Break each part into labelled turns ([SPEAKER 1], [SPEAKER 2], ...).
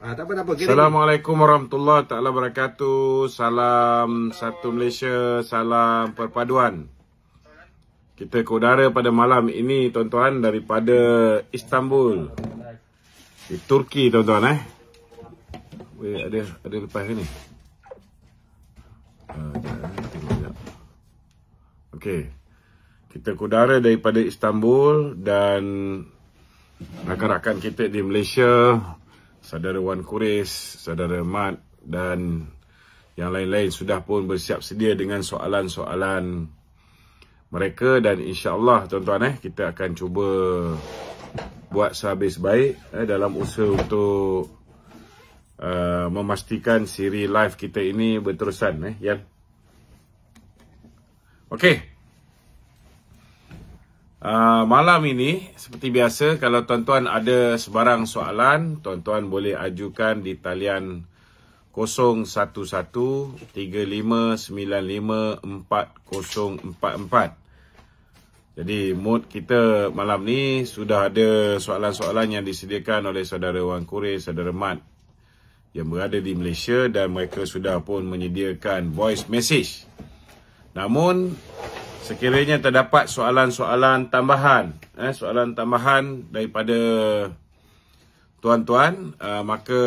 [SPEAKER 1] Tak apa.
[SPEAKER 2] Assalamualaikum warahmatullahi taala wabarakatuh. Salam satu Malaysia, salam perpaduan. Kita ke udara pada malam ini tuan-tuan daripada Istanbul. Di Turki tuan-tuan Weh, ada lepas ke ni? Okey. Kita ke udara daripada Istanbul dan rakan-rakan kita di Malaysia, Saudara Wan Kuris, Saudara Mat dan yang lain-lain sudah pun bersiap sedia dengan soalan-soalan mereka dan insya-Allah tuan-tuan kita akan cuba buat sehabis baik dalam usaha untuk memastikan siri live kita ini berterusan Yan. Okey. Malam ini seperti biasa kalau tuan-tuan ada sebarang soalan, tuan-tuan boleh ajukan di talian 0113954044. Jadi mood kita malam ni sudah ada soalan-soalan yang disediakan oleh saudara Wan Kuris, saudara Mat yang berada di Malaysia dan mereka sudah pun menyediakan voice message. Namun sekiranya terdapat soalan-soalan tambahan, soalan tambahan daripada tuan-tuan, maka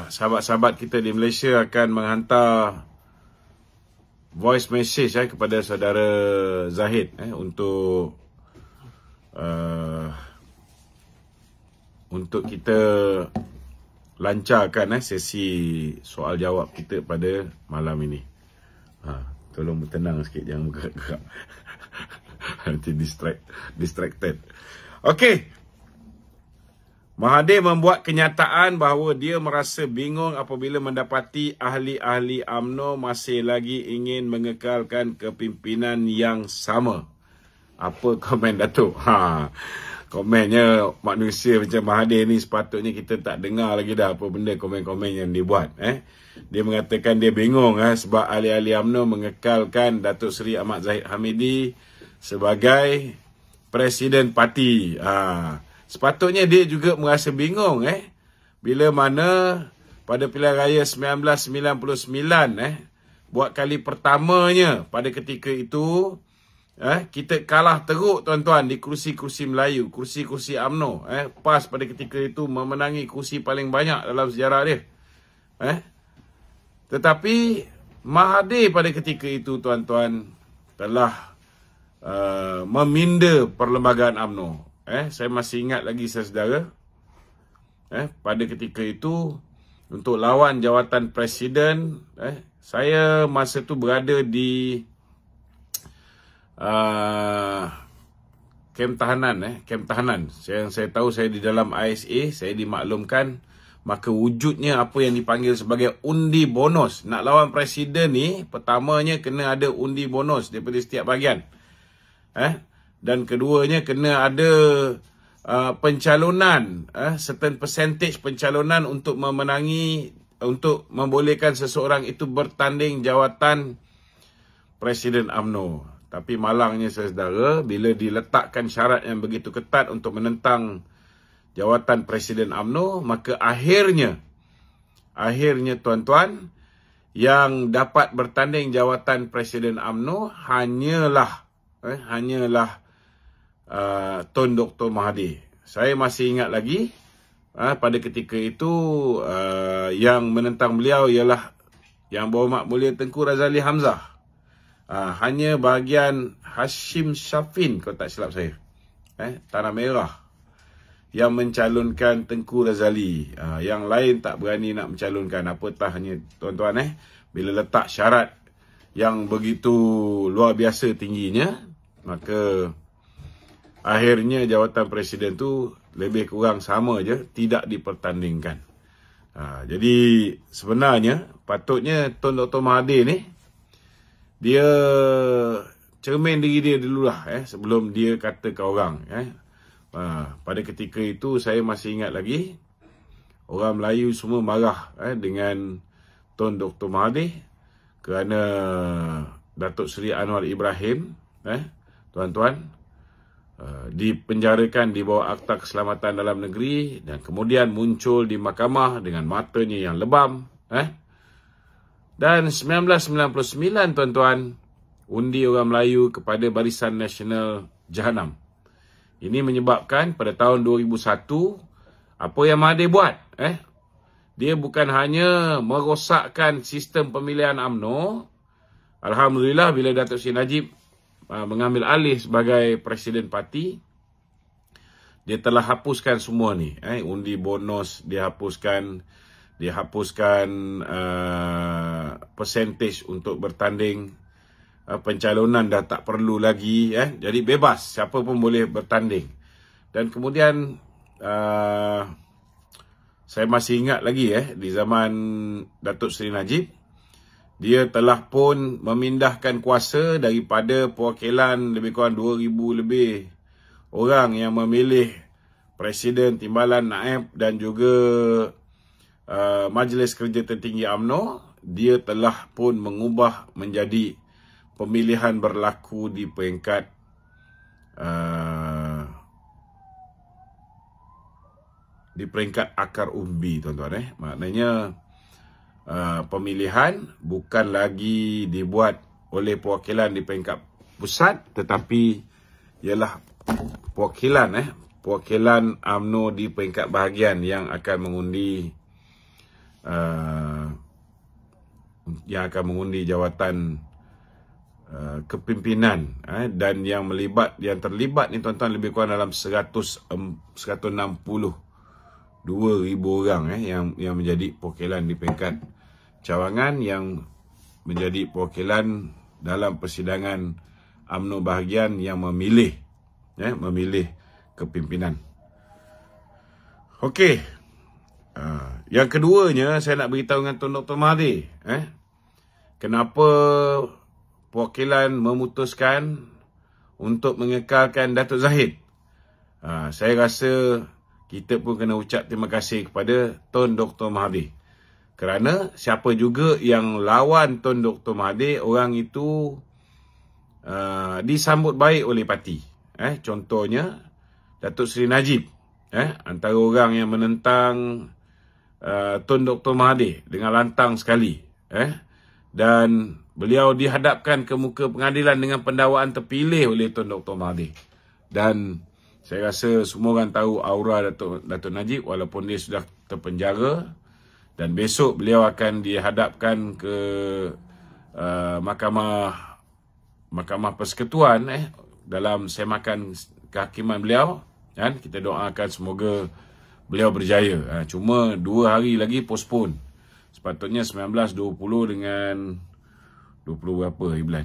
[SPEAKER 2] sahabat-sahabat kita di Malaysia akan menghantar voice message kepada saudara Zahid untuk kita lancarkan sesi soal jawab kita pada malam ini. Tolong bertenang sikit, jangan bergerak-gerak. Nanti distracted. Okey. Mahathir membuat kenyataan bahawa dia merasa bingung apabila mendapati ahli-ahli UMNO masih lagi ingin mengekalkan kepimpinan yang sama. Apa komen Datuk? Komennya manusia macam Mahathir ni sepatutnya kita tak dengar lagi dah apa benda komen-komen yang dia buat. Dia mengatakan dia bingung sebab ahli-ahli UMNO mengekalkan Datuk Seri Ahmad Zahid Hamidi sebagai Presiden Parti. Sepatutnya dia juga merasa bingung bila mana pada pilihan raya 1999 buat kali pertamanya pada ketika itu kita kalah teruk tuan-tuan di kursi-kursi Melayu, kursi-kursi UMNO. PAS pada ketika itu memenangi kursi paling banyak dalam sejarah dia. Tetapi Mahathir pada ketika itu tuan-tuan telah meminda perlembagaan UMNO. Saya masih ingat lagi saudara. Pada ketika itu untuk lawan jawatan presiden, saya masa tu berada di kem tahanan. Saya tahu saya di dalam ISA, saya dimaklumkan maka wujudnya apa yang dipanggil sebagai undi bonus. Nak lawan presiden ni pertamanya kena ada undi bonus daripada setiap bahagian. Dan keduanya kena ada pencalonan, certain percentage pencalonan untuk memenangi, untuk membolehkan seseorang itu bertanding jawatan Presiden UMNO. Tapi malangnya saudara, bila diletakkan syarat yang begitu ketat untuk menentang jawatan Presiden UMNO, maka akhirnya tuan-tuan, yang dapat bertanding jawatan Presiden UMNO hanyalah Tun Dr. Mahathir. Saya masih ingat lagi pada ketika itu yang menentang beliau ialah Yang Berhormat Mulia Tengku Razali Hamzah. Hanya bahagian Hashim Shafin kalau tak silap saya, Tanah Merah, yang mencalonkan Tengku Razali. Yang lain tak berani nak mencalonkan. Apatahnya tuan-tuan bila letak syarat yang begitu luar biasa tingginya, maka akhirnya jawatan presiden tu lebih kurang sama je, tidak dipertandingkan. Jadi sebenarnya patutnya Tun Dr. Mahathir ni dia cermin diri dia dululah sebelum dia kata ke orang. Pada ketika itu saya masih ingat lagi, orang Melayu semua marah dengan Tun Dr. Mahathir kerana Datuk Seri Anwar Ibrahim tuan-tuan dipenjarakan di bawah Akta Keselamatan Dalam Negeri dan kemudian muncul di mahkamah dengan matanya yang lebam. Dan 1999, tuan-tuan, undi orang Melayu kepada Barisan Nasional Jahanam. Ini menyebabkan pada tahun 2001, apa yang Mahathir buat? Dia bukan hanya merosakkan sistem pemilihan UMNO. Alhamdulillah bila Datuk Seri Najib mengambil alih sebagai Presiden Parti, dia telah hapuskan semua ni. Undi bonus dia hapuskan, percentage untuk bertanding, pencalonan dah tak perlu lagi. Jadi bebas, siapa pun boleh bertanding. Dan kemudian saya masih ingat lagi di zaman Datuk Seri Najib, dia telah pun memindahkan kuasa daripada perwakilan lebih kurang 2,000 lebih orang yang memilih Presiden, Timbalan, Naib dan juga Majlis Kerja Tertinggi UMNO. Dia telah pun mengubah menjadi pemilihan berlaku di peringkat akar umbi, tuan-tuan. Maknanya pemilihan bukan lagi dibuat oleh perwakilan di peringkat pusat, tetapi ialah perwakilan UMNO di peringkat bahagian yang akan mengundi jawatan kepimpinan, dan yang terlibat ni, tuan-tuan, lebih kurang dalam 162,000 orang yang menjadi perwakilan di peringkat cawangan, yang menjadi perwakilan dalam persidangan UMNO bahagian yang memilih kepimpinan. Okey. Yang keduanya, saya nak beritahu dengan Tuan Dr. Mahathir. Kenapa perwakilan memutuskan untuk mengekalkan Datuk Zahid. Saya rasa kita pun kena ucap terima kasih kepada Tuan Dr. Mahathir. Kerana siapa juga yang lawan Tuan Dr. Mahathir, orang itu disambut baik oleh parti. Contohnya, Datuk Seri Najib. Antara orang yang menentang Tuan Dr. Mahathir dengan lantang sekali. Dan beliau dihadapkan ke muka pengadilan dengan pendakwaan terpilih oleh Tuan Dr. Mahathir. Dan saya rasa semua orang tahu aura Datuk Najib walaupun dia sudah terpenjara. Dan besok beliau akan dihadapkan ke Mahkamah Persekutuan dalam semakan kehakiman beliau. Dan kita doakan semoga beliau berjaya. Cuma 2 hari lagi postpone. Sepatutnya 19, 20 dengan 20 berapa hari bulan.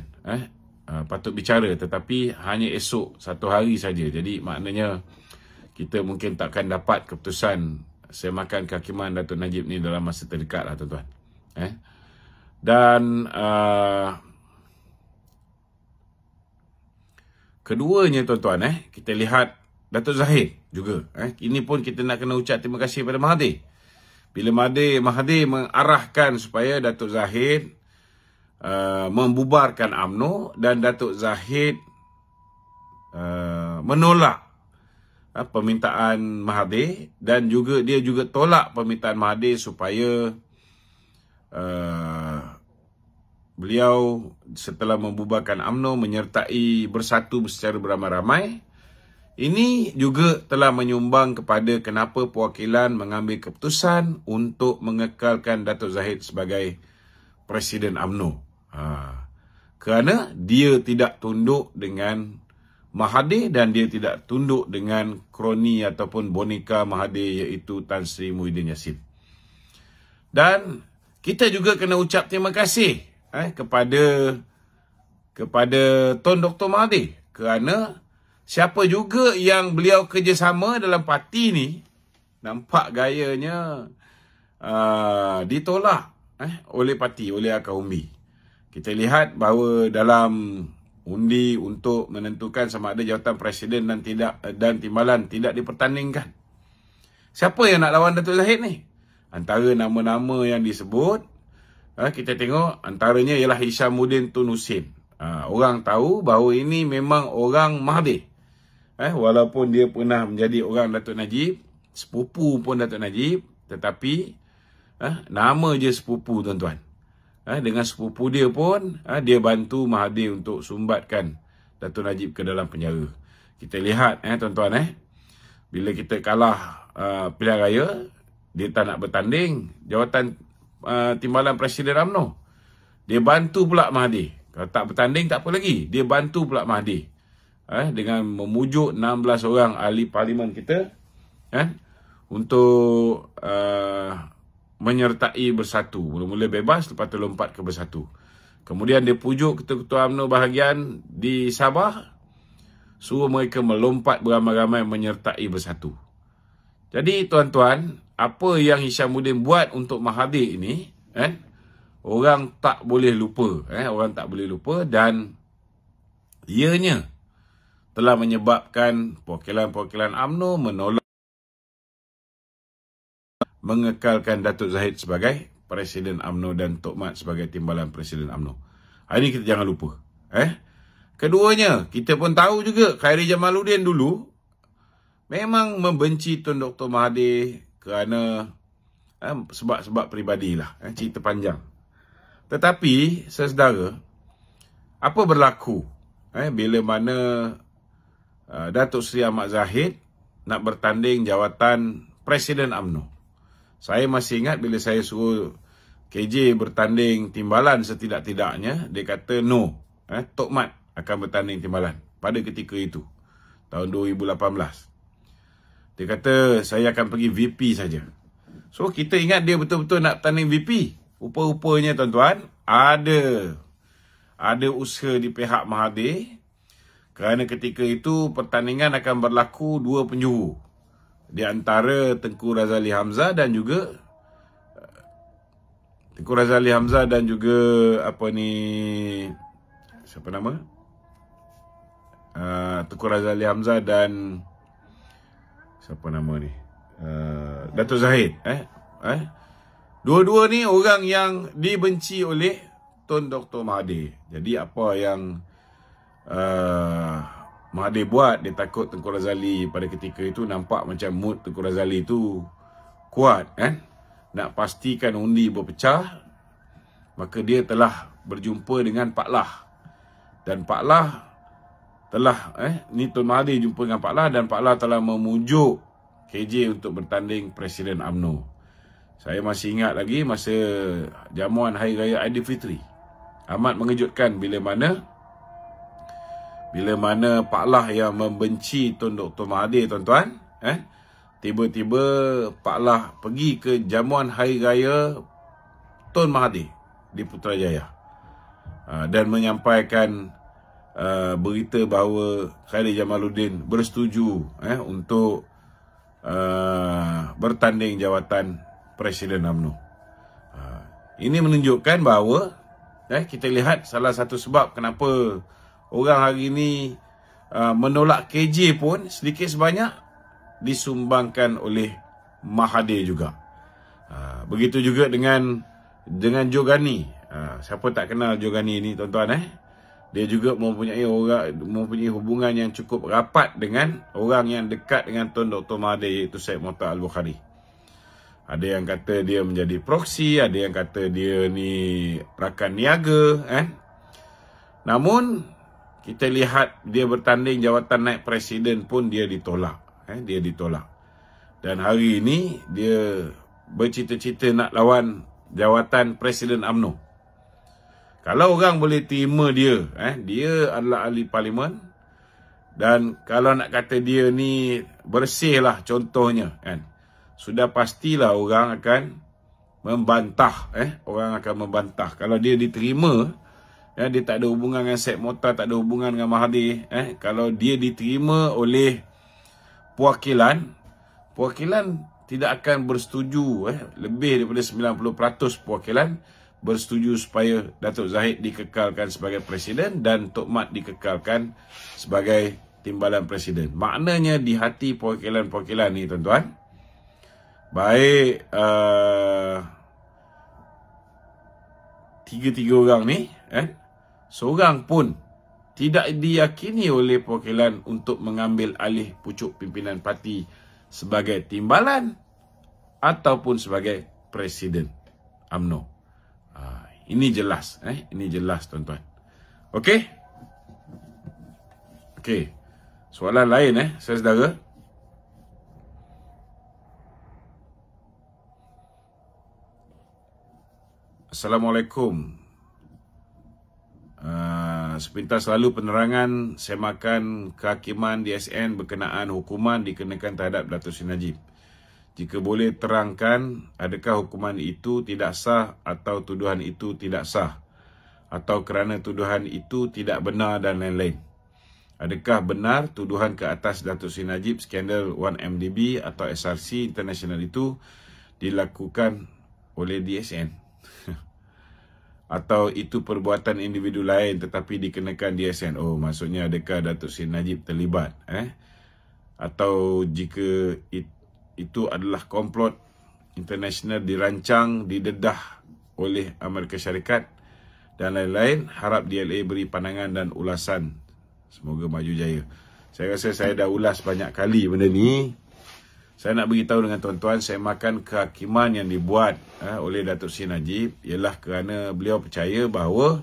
[SPEAKER 2] Patut bicara, tetapi hanya esok 1 hari saja. Jadi maknanya kita mungkin takkan dapat keputusan semakan kehakiman Datuk Najib ni dalam masa terdekat lah, tuan-tuan. Dan keduanya, tuan-tuan, kita lihat Datuk Zahid juga. Ini pun kita nak kena ucap terima kasih kepada Mahathir. Bila Mahathir mengarahkan supaya Datuk Zahid membubarkan UMNO, dan Datuk Zahid menolak permintaan Mahathir, dan dia juga tolak permintaan Mahathir supaya beliau setelah membubarkan UMNO menyertai bersatu secara beramai-ramai. Ini juga telah menyumbang kepada kenapa perwakilan mengambil keputusan untuk mengekalkan Datuk Zahid sebagai Presiden UMNO. Kerana dia tidak tunduk dengan Mahathir dan dia tidak tunduk dengan kroni ataupun boneka Mahathir, iaitu Tan Sri Muhyiddin Yassin. Dan kita juga kena ucap terima kasih kepada Tuan Dr. Mahathir, kerana siapa juga yang beliau kerjasama dalam parti ni, nampak gayanya ditolak oleh parti, oleh akar umbi. Kita lihat bahawa dalam undi untuk menentukan sama ada jawatan presiden dan timbalan tidak dipertandingkan. Siapa yang nak lawan Datuk Zahid ni? Antara nama-nama yang disebut, kita tengok antaranya ialah Hishamuddin Tun Hussein. Orang tahu bahawa ini memang orang Mahathir. walaupun dia pernah menjadi orang Datuk Najib, sepupu pun Datuk Najib, tetapi nama je sepupu, tuan-tuan. Dengan sepupu dia pun, dia bantu Mahathir untuk sumbatkan Datuk Najib ke dalam penjara. Kita lihat, tuan-tuan, bila kita kalah pilihan raya, dia tak nak bertanding jawatan timbalan Presiden UMNO. Dia bantu pula Mahathir. Kalau tak bertanding, tak apa lagi. Dia bantu pula Mahathir. Dengan memujuk 16 orang ahli parlimen kita untuk menyertai Bersatu. Mula-mula bebas, lepas tu lompat ke Bersatu. Kemudian dia pujuk ketua-ketua UMNO bahagian di Sabah, suruh mereka melompat beramai-ramai menyertai Bersatu. Jadi tuan-tuan, apa yang Hishamuddin buat untuk Mahathir ini, orang tak boleh lupa. Orang tak boleh lupa, dan ianya telah menyebabkan perwakilan-perwakilan UMNO menolak mengekalkan Datuk Zahid sebagai Presiden UMNO dan Tok Mat sebagai timbalan Presiden UMNO. Ini kita jangan lupa. Keduanya, kita pun tahu juga Khairi Jamaluddin dulu memang membenci Tun Dr. Mahathir kerana sebab-sebab peribadilah. Cerita panjang. Tetapi, saudara, apa berlaku bila mana Datuk Seri Ahmad Zahid nak bertanding jawatan Presiden UMNO? Saya masih ingat bila saya suruh KJ bertanding timbalan setidak-tidaknya, dia kata no. Tok Mat akan bertanding timbalan pada ketika itu, tahun 2018. Dia kata saya akan pergi VP saja. So kita ingat dia betul-betul nak bertanding VP. Rupa-rupanya tuan-tuan, ada usaha di pihak Mahathir, kerana ketika itu pertandingan akan berlaku dua penjuru. Di antara Tengku Razali Hamzah dan juga siapa nama? Tengku Razali Hamzah dan siapa nama ni? Datuk Zahid. Dua-dua ni orang yang dibenci oleh Tun Dr. Mahathir. Jadi apa yang Mahathir buat, dia takut Tengku Razali pada ketika itu nampak macam mood Tengku Razali itu kuat, nak pastikan undi berpecah, maka dia telah berjumpa dengan Pak Lah. Dan Pak Lah telah, ni Tun Mahathir jumpa dengan Pak Lah, dan Pak Lah telah memujuk KJ untuk bertanding Presiden UMNO. Saya masih ingat lagi masa jamuan Hari Raya Aidilfitri. Amat mengejutkan bila mana Pak Lah yang membenci Tun Dr. Mahathir, tuan-tuan, tiba-tiba Pak Lah pergi ke jamuan Hari Raya Tun Mahathir di Putrajaya dan menyampaikan berita bahawa Khairi Jamaluddin bersetuju untuk bertanding jawatan Presiden UMNO. Ini menunjukkan bahawa kita lihat salah satu sebab kenapa orang hari ini menolak KJ pun sedikit sebanyak disumbangkan oleh Mahathir juga. Begitu juga dengan Joe Ghani. Siapa tak kenal Joe Ghani ni, tuan-tuan? Dia juga mempunyai hubungan yang cukup rapat dengan orang yang dekat dengan Tun Dr. Mahathir, iaitu Syed Mokhtar Al-Bukhari. Ada yang kata dia menjadi proksi, ada yang kata dia ni rakan niaga. Namun kita lihat dia bertanding jawatan naib presiden pun dia ditolak. Dia ditolak. Dan hari ini dia bercita-cita nak lawan jawatan Presiden UMNO. Kalau orang boleh terima dia, dia adalah ahli parlimen, dan kalau nak kata dia ni bersih lah contohnya, sudah pastilah orang akan membantah. Orang akan membantah. Kalau dia diterima, dia tak ada hubungan dengan Syed Mokhtar, tak ada hubungan dengan Mahathir. Kalau dia diterima oleh perwakilan tidak akan bersetuju. Lebih daripada 90% perwakilan bersetuju supaya Datuk Zahid dikekalkan sebagai Presiden dan Tok Mat dikekalkan sebagai timbalan Presiden. Maknanya di hati perwakilan-perwakilan ni, tuan-tuan, baik tiga-tiga orang ni, seorang pun tidak diyakini oleh perwakilan untuk mengambil alih pucuk pimpinan parti sebagai timbalan ataupun sebagai presiden UMNO. Ini jelas, ini jelas tuan-tuan. Okey? Okey. Soalan lain saudara. Assalamualaikum. Sepintas lalu penerangan semakan kehakiman DSN berkenaan hukuman dikenakan terhadap Datuk Seri Najib. Jika boleh terangkan, adakah hukuman itu tidak sah atau tuduhan itu tidak sah? Atau kerana tuduhan itu tidak benar dan lain-lain? Adakah benar tuduhan ke atas Datuk Seri Najib skandal 1MDB atau SRC International itu dilakukan oleh DSN? Atau itu perbuatan individu lain tetapi dikenakan DSN? Oh, maksudnya adakah Datuk Seri Najib terlibat? Atau jika itu adalah komplot internasional dirancang, didedah oleh Amerika Syarikat dan lain-lain, harap DLA beri pandangan dan ulasan. Semoga maju jaya. Saya rasa saya dah ulas banyak kali benda ni. Saya nak beritahu dengan tuan-tuan, saya makan kehakiman yang dibuat oleh Datuk Seri Najib ialah kerana beliau percaya bahawa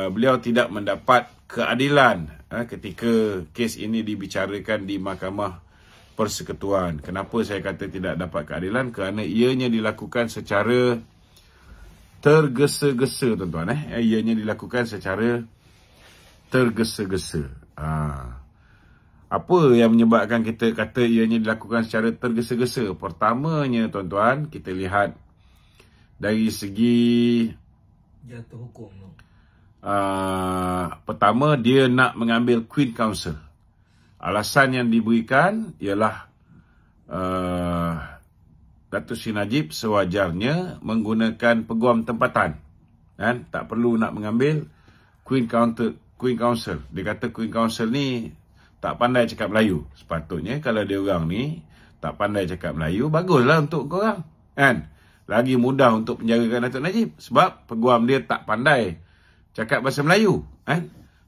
[SPEAKER 2] beliau tidak mendapat keadilan ketika kes ini dibicarakan di Mahkamah Persekutuan. Kenapa saya kata tidak dapat keadilan? Kerana ianya dilakukan secara tergesa-gesa, tuan-tuan. Ianya dilakukan secara tergesa-gesa. Apa yang menyebabkan kita kata ianya dilakukan secara tergesa-gesa? Pertamanya, tuan-tuan, kita lihat dari segi
[SPEAKER 1] jatuh hukum.
[SPEAKER 2] Pertama, dia nak mengambil Queen Counsel. Alasan yang diberikan ialah Datuk Seri Najib sewajarnya menggunakan peguam tempatan. Tak perlu nak mengambil Queen Counsel. Dia kata Queen Counsel ni tak pandai cakap Melayu. Sepatutnya kalau dia orang ni tak pandai cakap Melayu, baguslah untuk korang. Lagi mudah untuk penjarakan Datuk Najib. Sebab peguam dia tak pandai cakap bahasa Melayu.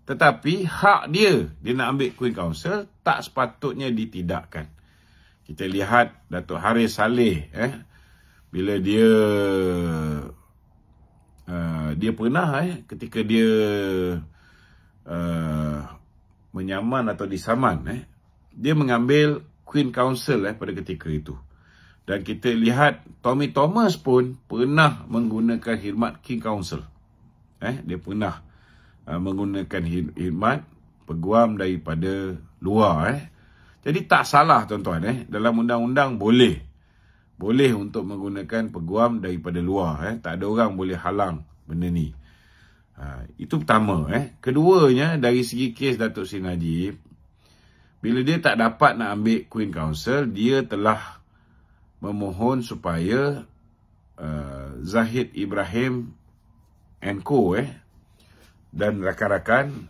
[SPEAKER 2] Tetapi hak dia nak ambil Queen Counsel, tak sepatutnya ditidakkan. Kita lihat Datuk Haris Saleh. Bila dia pernah ketika dia menyaman atau disaman, dia mengambil Queen Counsel pada ketika itu. Dan kita lihat Tommy Thomas pun pernah menggunakan khidmat King Counsel. Dia pernah menggunakan khidmat peguam daripada luar. Jadi tak salah, tuan-tuan. Dalam undang-undang boleh untuk menggunakan peguam daripada luar. Tak ada orang boleh halang benda ni. Itu pertama. Keduanya, dari segi kes Datuk Seri Najib, bila dia tak dapat nak ambil Queen Counsel, dia telah memohon supaya Zahid Ibrahim and Co. Dan rakan-rakan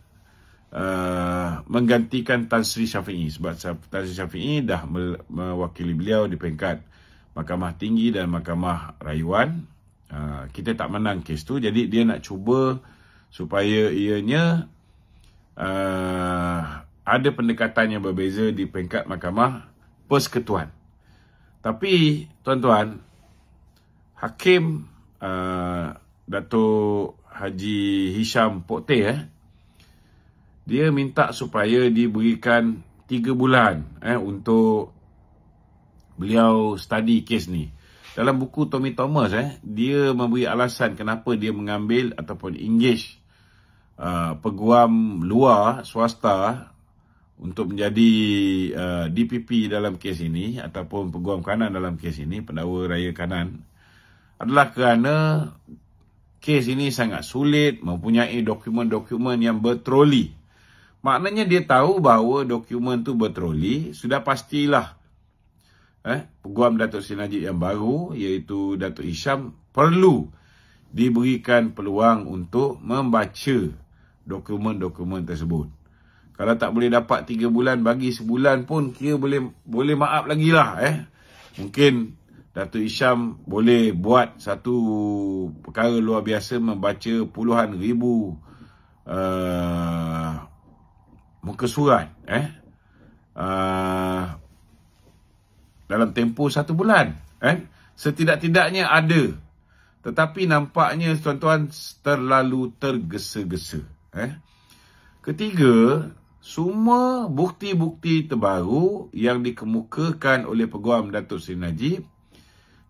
[SPEAKER 2] menggantikan Tan Sri Syafiee. Sebab Tan Sri Syafiee dah mewakili beliau di peringkat Mahkamah Tinggi dan Mahkamah Rayuan. Kita tak menang kes tu, jadi dia nak cuba supaya ianya ada pendekatan yang berbeza di peringkat Mahkamah Persekutuan. Tapi, tuan-tuan, Hakim Datuk Haji Hisham Pokteh, dia minta supaya diberikan 3 bulan untuk beliau study kes ni. Dalam buku Tommy Thomas, dia memberi alasan kenapa dia mengambil ataupun engage peguam luar, swasta, untuk menjadi DPP dalam kes ini, ataupun peguam kanan dalam kes ini, pendakwa raya kanan, adalah kerana kes ini sangat sulit, mempunyai dokumen-dokumen yang bertroli. Maknanya dia tahu bahawa dokumen tu bertroli, sudah pastilah peguam Datuk Seri Najib yang baru, iaitu Datuk Hisham, perlu diberikan peluang untuk membaca dokumen-dokumen tersebut. Kalau tak boleh dapat 3 bulan, bagi sebulan pun kira boleh maaf lagi lah. Mungkin Datuk Hisham boleh buat satu perkara luar biasa, membaca puluhan ribu muka surat dalam tempoh 1 bulan. Setidak-tidaknya ada. Tetapi nampaknya tuan-tuan terlalu tergesa-gesa. Ketiga, semua bukti-bukti terbaru yang dikemukakan oleh Peguam Datuk Seri Najib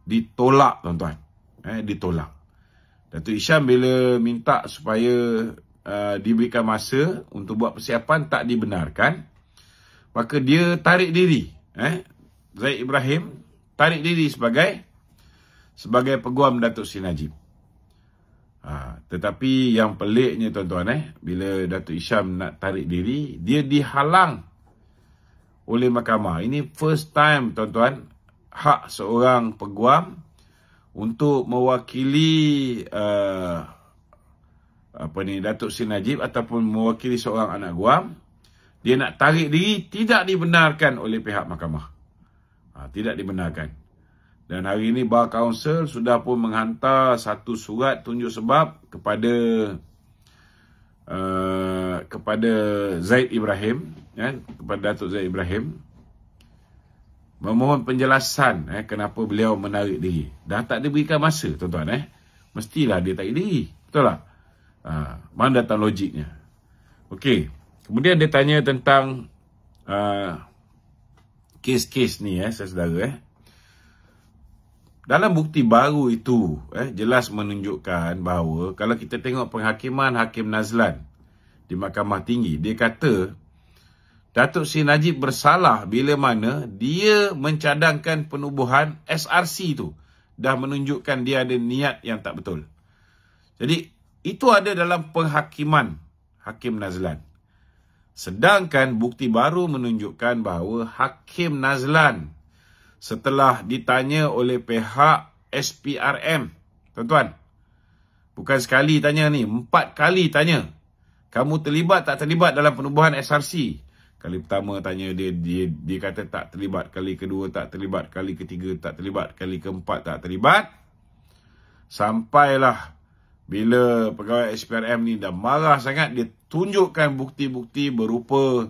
[SPEAKER 2] ditolak, tuan-tuan. Ditolak. Datuk Hisham bila minta supaya diberikan masa untuk buat persiapan, tak dibenarkan. Maka dia tarik diri. Zaid Ibrahim tarik diri sebagai Peguam Datuk Seri Najib. Tetapi yang peliknya, tuan-tuan, bila Datuk Hisham nak tarik diri, dia dihalang oleh mahkamah. Ini first time, tuan-tuan, hak seorang peguam untuk mewakili Datuk Seri Najib ataupun mewakili seorang anak guam, dia nak tarik diri, tidak dibenarkan oleh pihak mahkamah. Tidak dibenarkan. Dan hari ini Bar Council sudah pun menghantar satu surat tunjuk sebab kepada Zaid Ibrahim, kepada Datuk Zaid Ibrahim, memohon penjelasan kenapa beliau menarik diri. Dah tak diberikan masa, tuan-tuan. Mestilah dia tarik diri. Betul tak? Mana datang logiknya? Okey. Kemudian dia tanya tentang kes-kes ni, saudara. Dalam bukti baru itu, jelas menunjukkan bahawa kalau kita tengok penghakiman Hakim Nazlan di Mahkamah Tinggi, dia kata Datuk Seri Najib bersalah bila mana dia mencadangkan penubuhan SRC itu. Dah menunjukkan dia ada niat yang tak betul. Jadi, itu ada dalam penghakiman Hakim Nazlan. Sedangkan bukti baru menunjukkan bahawa Hakim Nazlan setelah ditanya oleh pihak SPRM, tuan-tuan, bukan sekali tanya ni, 4 kali tanya, kamu terlibat tak terlibat dalam penubuhan SRC? Kali pertama tanya dia kata tak terlibat, kali kedua tak terlibat, kali ketiga tak terlibat, kali keempat tak terlibat. Sampailah bila pegawai SPRM ni dah marah sangat, dia tunjukkan bukti-bukti berupa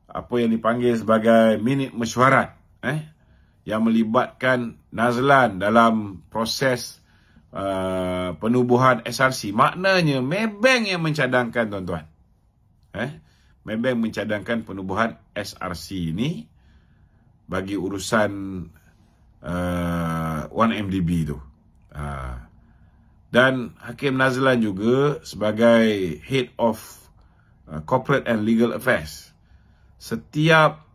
[SPEAKER 2] apa yang dipanggil sebagai minit mesyuarat, yang melibatkan Nazlan dalam proses penubuhan SRC. Maknanya Maybank yang mencadangkan, tuan-tuan. Maybank mencadangkan penubuhan SRC ini bagi urusan 1MDB tu. Dan Hakim Nazlan juga sebagai Head of Corporate and Legal Affairs, setiap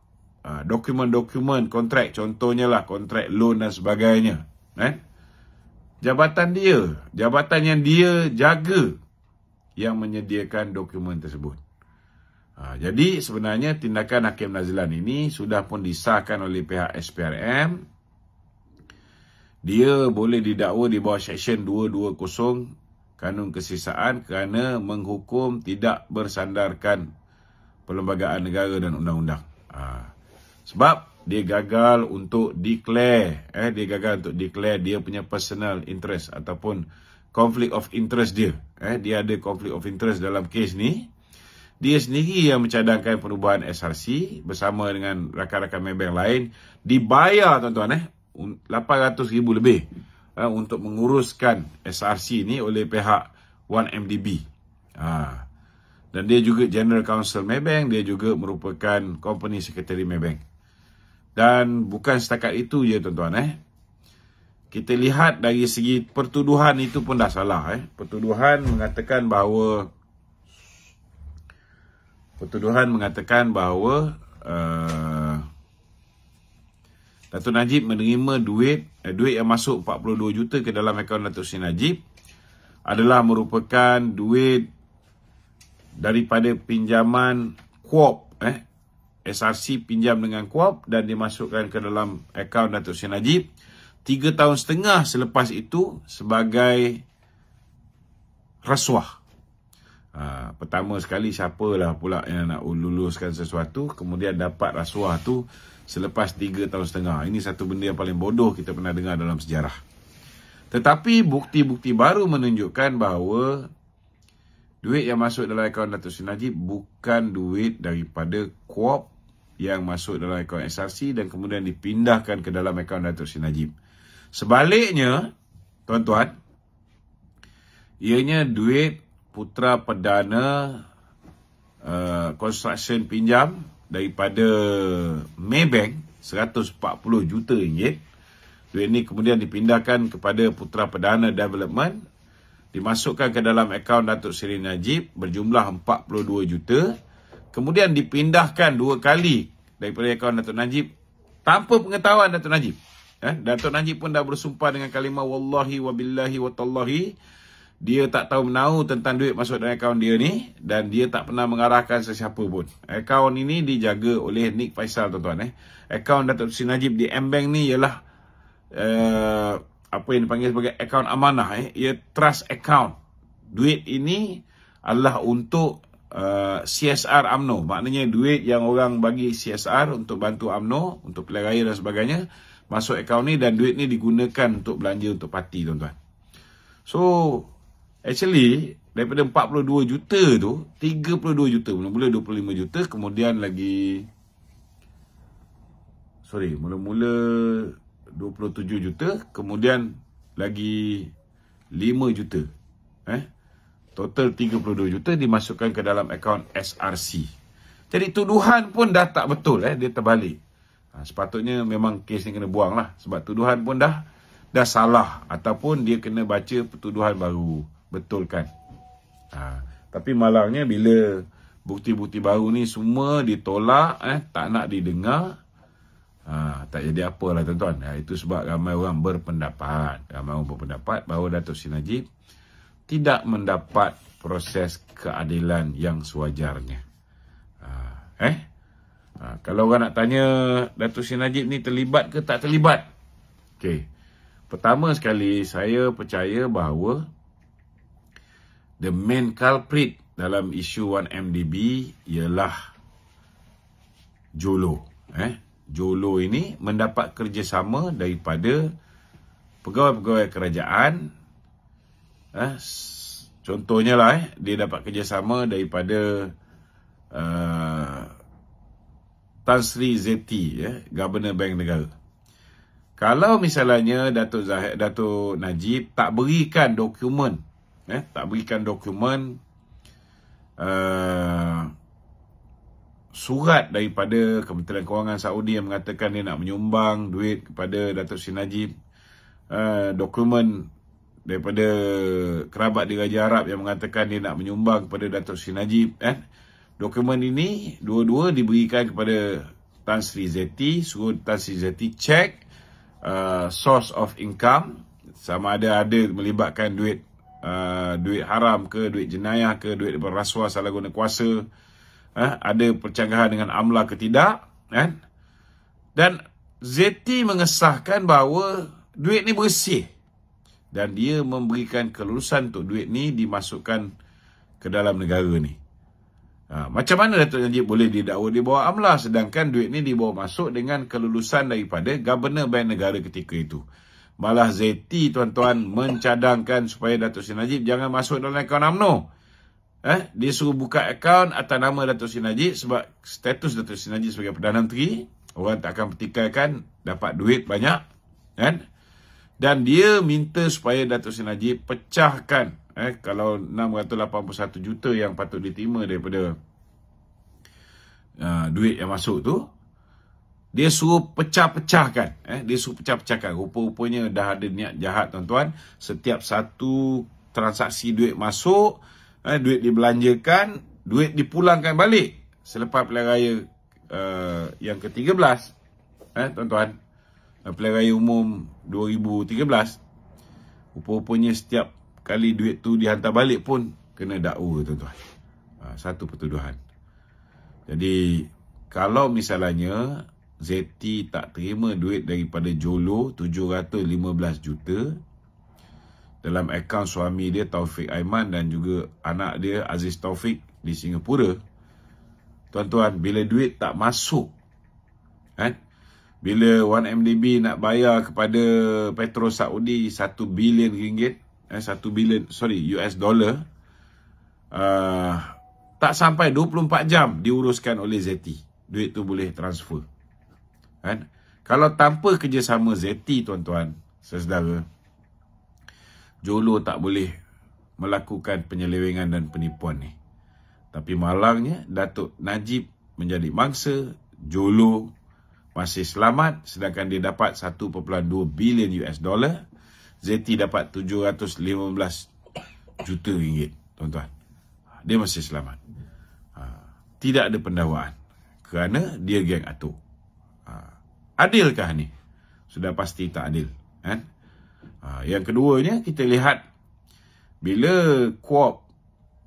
[SPEAKER 2] dokumen-dokumen kontrak, contohnya lah kontrak loan dan sebagainya, jabatan yang dia jaga yang menyediakan dokumen tersebut. Jadi sebenarnya tindakan Hakim Nazlan ini sudah pun disahkan oleh pihak SPRM. Dia boleh didakwa di bawah Seksyen 220 Kanun Kesisaan kerana menghukum tidak bersandarkan perlembagaan negara dan undang-undang. Sebab dia gagal untuk declare, dia punya personal interest ataupun conflict of interest dia. Dia ada conflict of interest dalam kes ni. Dia sendiri yang mencadangkan penubuhan SRC bersama dengan rakan-rakan Maybank lain, dibayar, tuan-tuan, 800,000 lebih untuk menguruskan SRC ni oleh pihak 1MDB. Dan dia juga General Counsel Maybank, dia juga merupakan Company Secretary Maybank. Dan bukan setakat itu je, tuan-tuan. Kita lihat dari segi pertuduhan itu pun dah salah. Pertuduhan mengatakan bahawa Datuk Najib menerima duit yang masuk 42 juta ke dalam akaun Datuk Seri Najib adalah merupakan duit daripada pinjaman Kuop. SRC pinjam dengan Kuop dan dimasukkan ke dalam akaun Datuk Seri Najib 3 tahun setengah selepas itu sebagai rasuah. Pertama sekali siapalah pula yang nak luluskan sesuatu kemudian dapat rasuah tu selepas 3 tahun setengah. Ini satu benda yang paling bodoh kita pernah dengar dalam sejarah. Tetapi bukti-bukti baru menunjukkan bahawa duit yang masuk dalam akaun Datuk Seri Najib bukan duit daripada KUOP yang masuk dalam akaun SRC dan kemudian dipindahkan ke dalam akaun Datuk Seri Najib. Sebaliknya, tuan-tuan, ianya duit Putra Perdana construction pinjam daripada Maybank 140 juta ringgit. Duit ini kemudian dipindahkan kepada Putra Perdana Development, dimasukkan ke dalam akaun Datuk Seri Najib berjumlah 42 juta, kemudian dipindahkan 2 kali daripada akaun Datuk Najib tanpa pengetahuan Datuk Najib. Datuk Najib pun dah bersumpah dengan kalimah wallahi wa billahi wa tallahi, dia tak tahu menahu tentang duit masuk dalam akaun dia ni dan dia tak pernah mengarahkan sesiapa pun. Akaun ini dijaga oleh Nik Faisal, tuan-tuan. Akaun Datuk Seri Najib di M-Bank ni ialah apa yang dipanggil sebagai akaun amanah. Ia trust account. Duit ini adalah untuk CSR UMNO. Maknanya duit yang orang bagi CSR untuk bantu UMNO, untuk pilihan raya dan sebagainya, masuk akaun ni dan duit ni digunakan untuk belanja untuk parti, tuan-tuan. So, actually, daripada 42 juta tu, 32 juta. Mula-mula 25 juta, kemudian lagi... mula-mula 27 juta, kemudian lagi 5 juta. Total 32 juta dimasukkan ke dalam akaun SRC. Jadi tuduhan pun dah tak betul, dia terbalik. Sepatutnya memang kes ni kena buang lah. Sebab tuduhan pun dah salah. Ataupun dia kena baca pertuduhan baru. Betulkan. Tapi malangnya bila bukti-bukti baru ni semua ditolak, tak nak didengar, tak jadi apalah, tuan-tuan. Itu sebab ramai orang berpendapat. Bahawa Datuk Seri Najib tidak mendapat proses keadilan yang sewajarnya. Kalau orang nak tanya Datuk Seri Najib ni terlibat ke tak terlibat? Okey. Pertama sekali, saya percaya bahawa the main culprit dalam isu 1MDB ialah Jolo. Jolo ini mendapat kerjasama daripada pegawai-pegawai kerajaan. Contohnya lah, dia dapat kerjasama daripada Tan Sri Zeti, Governor Bank Negara. Kalau misalnya Datuk Najib tak berikan dokumen, surat daripada Kementerian Kewangan Saudi yang mengatakan dia nak menyumbang duit kepada Datuk Seri Najib, dokumen daripada kerabat di Raja Arab yang mengatakan dia nak menyumbang kepada Datuk Seri Najib, dokumen ini dua-dua diberikan kepada Tan Sri Zeti, suruh Tan Sri Zeti cek source of income, sama ada melibatkan duit haram ke, duit jenayah ke, duit berrasuah, salah guna kuasa, ada percanggahan dengan AMLA ke tidak, dan Zeti mengesahkan bahawa duit ni bersih dan dia memberikan kelulusan untuk duit ni dimasukkan ke dalam negara ni. Macam mana Datuk Najib boleh didakwa di bawah AMLA sedangkan duit ni dibawa masuk dengan kelulusan daripada Governor Bank Negara ketika itu? Malah Zeti, tuan-tuan, mencadangkan supaya Datuk Seri Najib jangan masuk dalam akaun UMNO. Dia suruh buka akaun atas nama Datuk Seri Najib sebab status Datuk Seri Najib sebagai Perdana Menteri, orang tak akan pertikaikan dapat duit banyak, dan dia minta supaya Datuk Seri Najib pecahkan kalau 681 juta yang patut diterima daripada duit yang masuk tu, dia suruh pecah-pecahkan. Dia suruh pecah-pecahkan. Rupa-rupanya dah ada niat jahat, tuan-tuan. Setiap satu transaksi duit masuk, duit dibelanjakan, duit dipulangkan balik selepas pilihan raya yang ke-13, tuan-tuan, pilihan raya umum 2013. Rupa-rupanya setiap kali duit tu dihantar balik pun kena dakwa, tuan-tuan. Satu pertuduhan. Jadi kalau misalnya Zeti tak terima duit daripada Jolo 715 juta dalam akaun suami dia Taufik Aiman dan juga anak dia Aziz Taufik di Singapura, tuan-tuan, bila duit tak masuk, bila 1MDB nak bayar kepada Petros Saudi 1 bilion ringgit, US dollar, tak sampai 24 jam diuruskan oleh ZT. Duit tu boleh transfer. Kan? Kalau tanpa kerjasama ZT, tuan-tuan, saudara, Jolo tak boleh melakukan penyelewengan dan penipuan ni. Tapi malangnya, Datuk Najib menjadi mangsa, Jolo masih selamat, sedangkan dia dapat 1.2 bilion US dollar, ZT dapat 715 juta ringgit, tuan-tuan. Dia masih selamat. Tidak ada pendakwaan kerana dia geng atuk. Adilkah ni? Sudah pasti tak adil, kan? Yang keduanya, kita lihat bila KUOP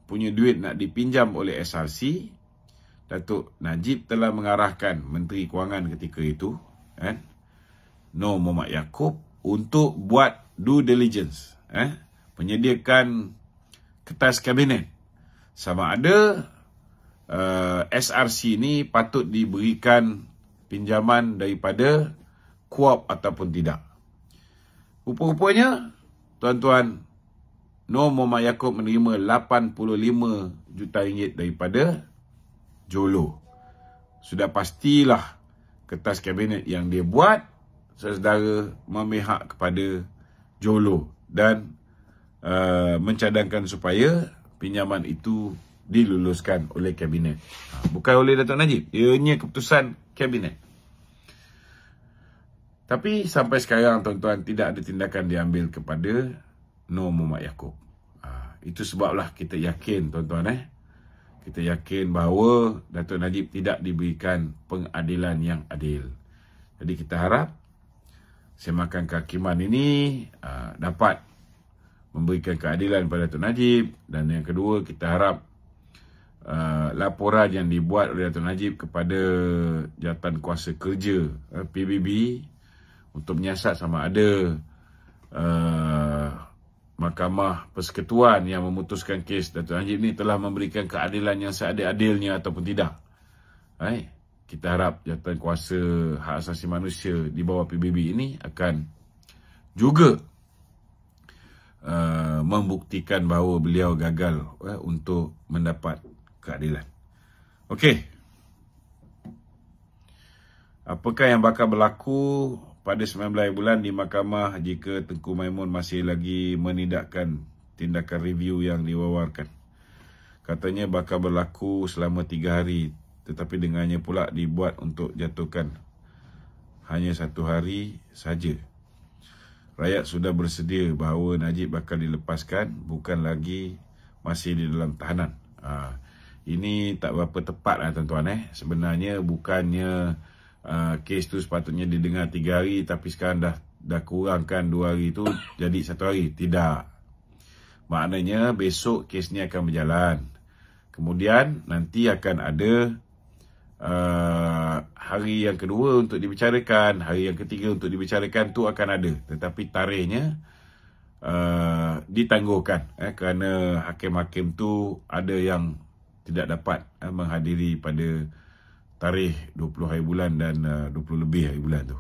[SPEAKER 2] punya duit nak dipinjam oleh SRC, Datuk Najib telah mengarahkan Menteri Kewangan ketika itu, kan, Nur Mohamed Yaakob, untuk buat due diligence, menyediakan kertas kabinet sama ada SRC ni patut diberikan pinjaman daripada KUOP ataupun tidak. Rupa-rupanya, tuan-tuan, Nur Mohamed Yaakob menerima 85 juta ringgit daripada Jolo. Sudah pastilah kertas kabinet yang dia buat, saudara, memihak kepada Jolo dan mencadangkan supaya pinjaman itu diluluskan oleh kabinet. Bukan oleh Datuk Najib. Ianya keputusan kabinet. Tapi sampai sekarang, tuan-tuan, tidak ada tindakan diambil kepada Nur Mohamed Yaakob. Itu sebablah kita yakin, tuan-tuan, kita yakin bahawa Datuk Najib tidak diberikan pengadilan yang adil. Jadi kita harap semakan kehakiman ini dapat memberikan keadilan kepada Datuk Najib. Dan yang kedua, kita harap laporan yang dibuat oleh Datuk Najib kepada Jawatan Kuasa Kerja PBB untuk menyiasat sama ada Mahkamah Persekutuan yang memutuskan kes Datuk Najib ni telah memberikan keadilan yang seadil-adilnya ataupun tidak. Kita harap Jawatan Kuasa Hak Asasi Manusia di bawah PBB ini akan juga membuktikan bahawa beliau gagal untuk mendapat keadilan. Okey. Apakah yang bakal berlaku pada 19 bulan di mahkamah jika Tengku Maimun masih lagi menidakkan tindakan review yang diwawarkan? Katanya bakal berlaku selama 3 hari, tetapi dengannya pula dibuat untuk jatuhkan hanya 1 hari saja. Rakyat sudah bersedia bahawa Najib bakal dilepaskan, bukan lagi masih di dalam tahanan. Ini tak berapa tepat lah, tuan-tuan. Sebenarnya bukannya kes tu sepatutnya didengar 3 hari, tapi sekarang dah kurangkan 2 hari tu jadi 1 hari. Tidak. Maknanya besok kes ni akan berjalan. Kemudian nanti akan ada hari yang kedua untuk dibicarakan, hari yang ketiga untuk dibicarakan, tu akan ada. Tetapi tarikhnya ditangguhkan kerana hakim-hakim tu ada yang tidak dapat menghadiri pada tarikh 20 hari bulan dan 20 lebih hari bulan tu.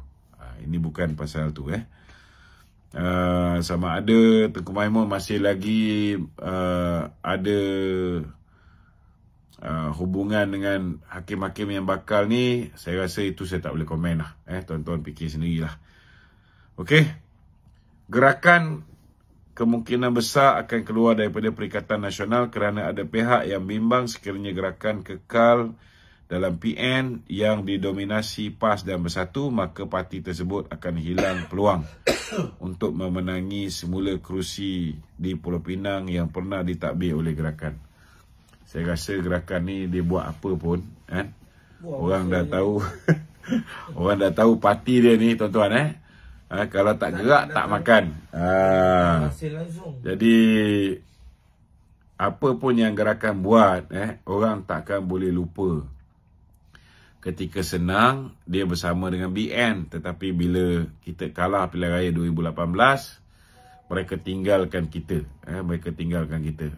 [SPEAKER 2] Ini bukan pasal tu. Sama ada Tengku Maimun masih lagi ada hubungan dengan hakim-hakim yang bakal ni, saya rasa itu saya tak boleh komen lah. Tuan-tuan fikir sendirilah. Okey. Gerakan kemungkinan besar akan keluar daripada Perikatan Nasional kerana ada pihak yang bimbang sekiranya gerakan kekal dalam PN yang didominasi PAS dan Bersatu, maka parti tersebut akan hilang peluang untuk memenangi semula kerusi di Pulau Pinang yang pernah ditadbir oleh gerakan. Saya rasa gerakan ni dia buat apa pun, orang dah tahu orang dah tahu parti dia ni, tuan-tuan. Kalau tak gerak tak makan. Jadi apa pun yang gerakan buat, orang takkan boleh lupa. Ketika senang dia bersama dengan BN, tetapi bila kita kalah pilihan raya 2018, mereka tinggalkan kita. Mereka tinggalkan kita.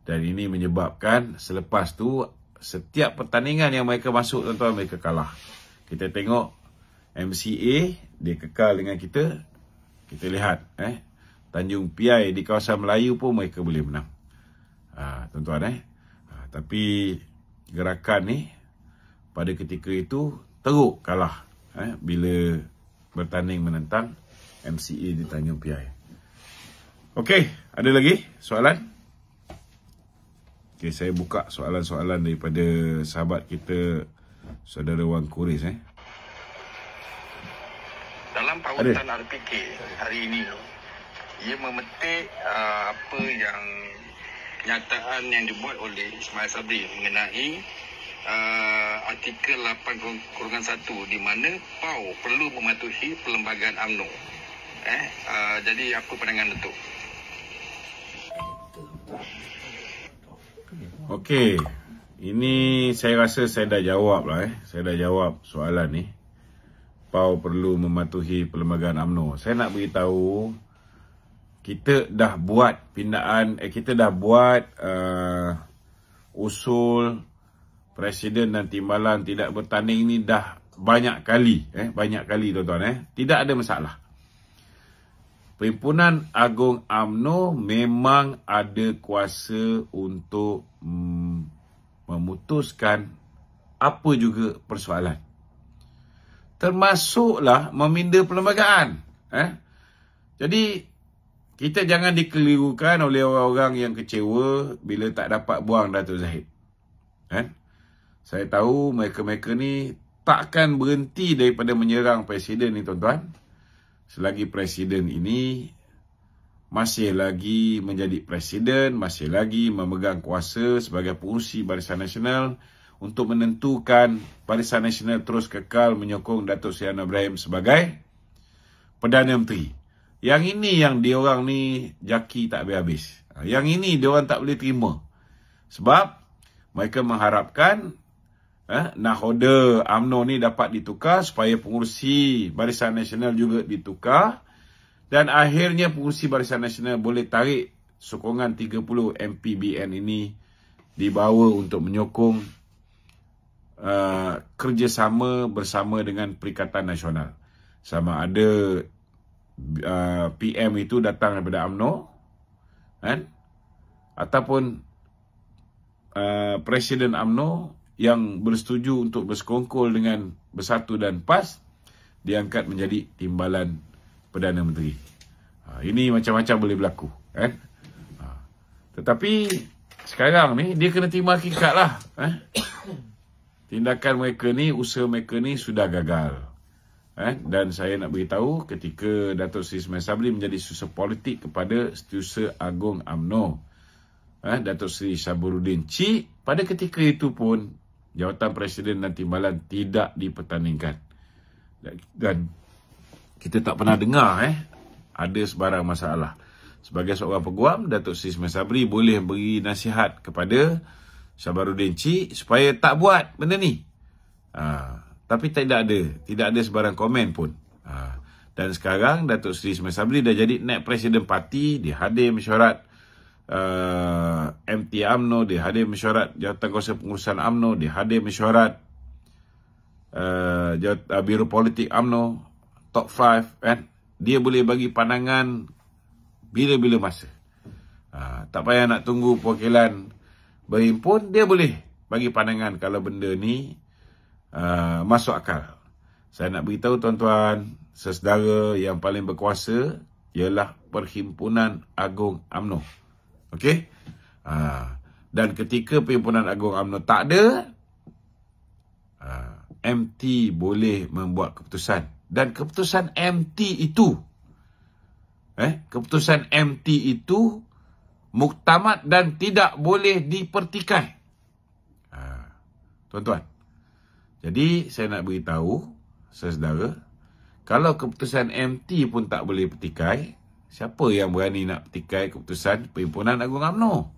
[SPEAKER 2] Dan ini menyebabkan selepas tu setiap pertandingan yang mereka masuk, tuan-tuan, mereka kalah. Kita tengok MCA dia kekal dengan kita. Kita lihat Tanjung Piai di kawasan Melayu pun mereka boleh menang. Tuan-tuan tapi gerakan ni pada ketika itu teruk kalah bila bertanding menentang MCA di Tanjung Piai. Okey, ada lagi soalan? Okey, saya buka soalan-soalan daripada sahabat kita, saudara Wan Kuris.
[SPEAKER 1] Dalam pautan RPK hari ini, ia memetik apa yang kenyataan yang dibuat oleh Ismail Sabri mengenai artikel 8/1 di mana PAU perlu mematuhi Perlembagaan UMNO. Jadi apa pandangan Datuk?
[SPEAKER 2] Okey, ini saya rasa saya dah jawab lah. Saya dah jawab soalan ni. PAU perlu mematuhi Perlembagaan UMNO. Saya nak beritahu, kita dah buat pindaan, kita dah buat usul Presiden dan Timbalan tidak bertanding ni dah banyak kali. Banyak kali tuan-tuan. Tidak ada masalah. Perhimpunan Agung UMNO memang ada kuasa untuk memutuskan apa juga persoalan. Termasuklah meminda perlembagaan. Jadi, kita jangan dikelirukan oleh orang-orang yang kecewa bila tak dapat buang Datuk Zahid. Saya tahu mereka-mereka ni takkan berhenti daripada menyerang Presiden ni tuan-tuan. Selagi Presiden ini masih lagi menjadi Presiden, masih lagi memegang kuasa sebagai pengurusi Barisan Nasional untuk menentukan Barisan Nasional terus kekal menyokong Datuk Seri Anwar Ibrahim sebagai Perdana Menteri. Yang ini yang diorang ni jaki tak habis-habis. Yang ini diorang tak boleh terima. Sebab mereka mengharapkan nakhoda UMNO ni dapat ditukar supaya pengurusi Barisan Nasional juga ditukar. Dan akhirnya pengurusi Barisan Nasional boleh tarik sokongan 30 MPBN ini dibawa untuk menyokong kerjasama bersama dengan Perikatan Nasional. Sama ada PM itu datang daripada UMNO ataupun Presiden UMNO yang bersetuju untuk bersekongkol dengan Bersatu dan PAS diangkat menjadi Timbalan Perdana Menteri. Ini macam-macam boleh berlaku. Tetapi sekarang ni dia kena terima hakikat lah. Tindakan mereka ni, usaha mereka ni sudah gagal. Dan saya nak beritahu ketika Datuk Seri Ismail Sabri menjadi setiausaha politik kepada Setiausaha Agung UMNO, Datuk Seri Saburuddin Cik, pada ketika itu pun jawatan Presiden dan Timbalan tidak dipertandingkan. Dan kita tak pernah dengar ada sebarang masalah. Sebagai seorang peguam, Datuk Seri Ismail Sabri boleh beri nasihat kepada Saburuddin Cik supaya tak buat benda ni. Tapi tidak ada sebarang komen pun. Dan sekarang Datuk Seri Ismail Sabri dah jadi naib Presiden Parti, dia hadir mesyuarat MT UMNO, dia hadir mesyuarat Jawatankuasa Pengurusan UMNO, dia hadir mesyuarat Biro Politik UMNO, Top 5, dia boleh bagi pandangan bila-bila masa. Tak payah nak tunggu perwakilan berhimpun, dia boleh bagi pandangan kalau benda ni masuk akal. Saya nak beritahu tuan-tuan, sesedara yang paling berkuasa ialah Perhimpunan Agung UMNO. Okey? Dan ketika Perhimpunan Agung UMNO tak ada, MT boleh membuat keputusan. Dan keputusan MT itu, keputusan MT itu muktamad dan tidak boleh dipertikai. Tuan-tuan, jadi saya nak beritahu saudara, kalau keputusan MT pun tak boleh petikai, siapa yang berani nak petikai keputusan Perhimpunan Agung UMNO?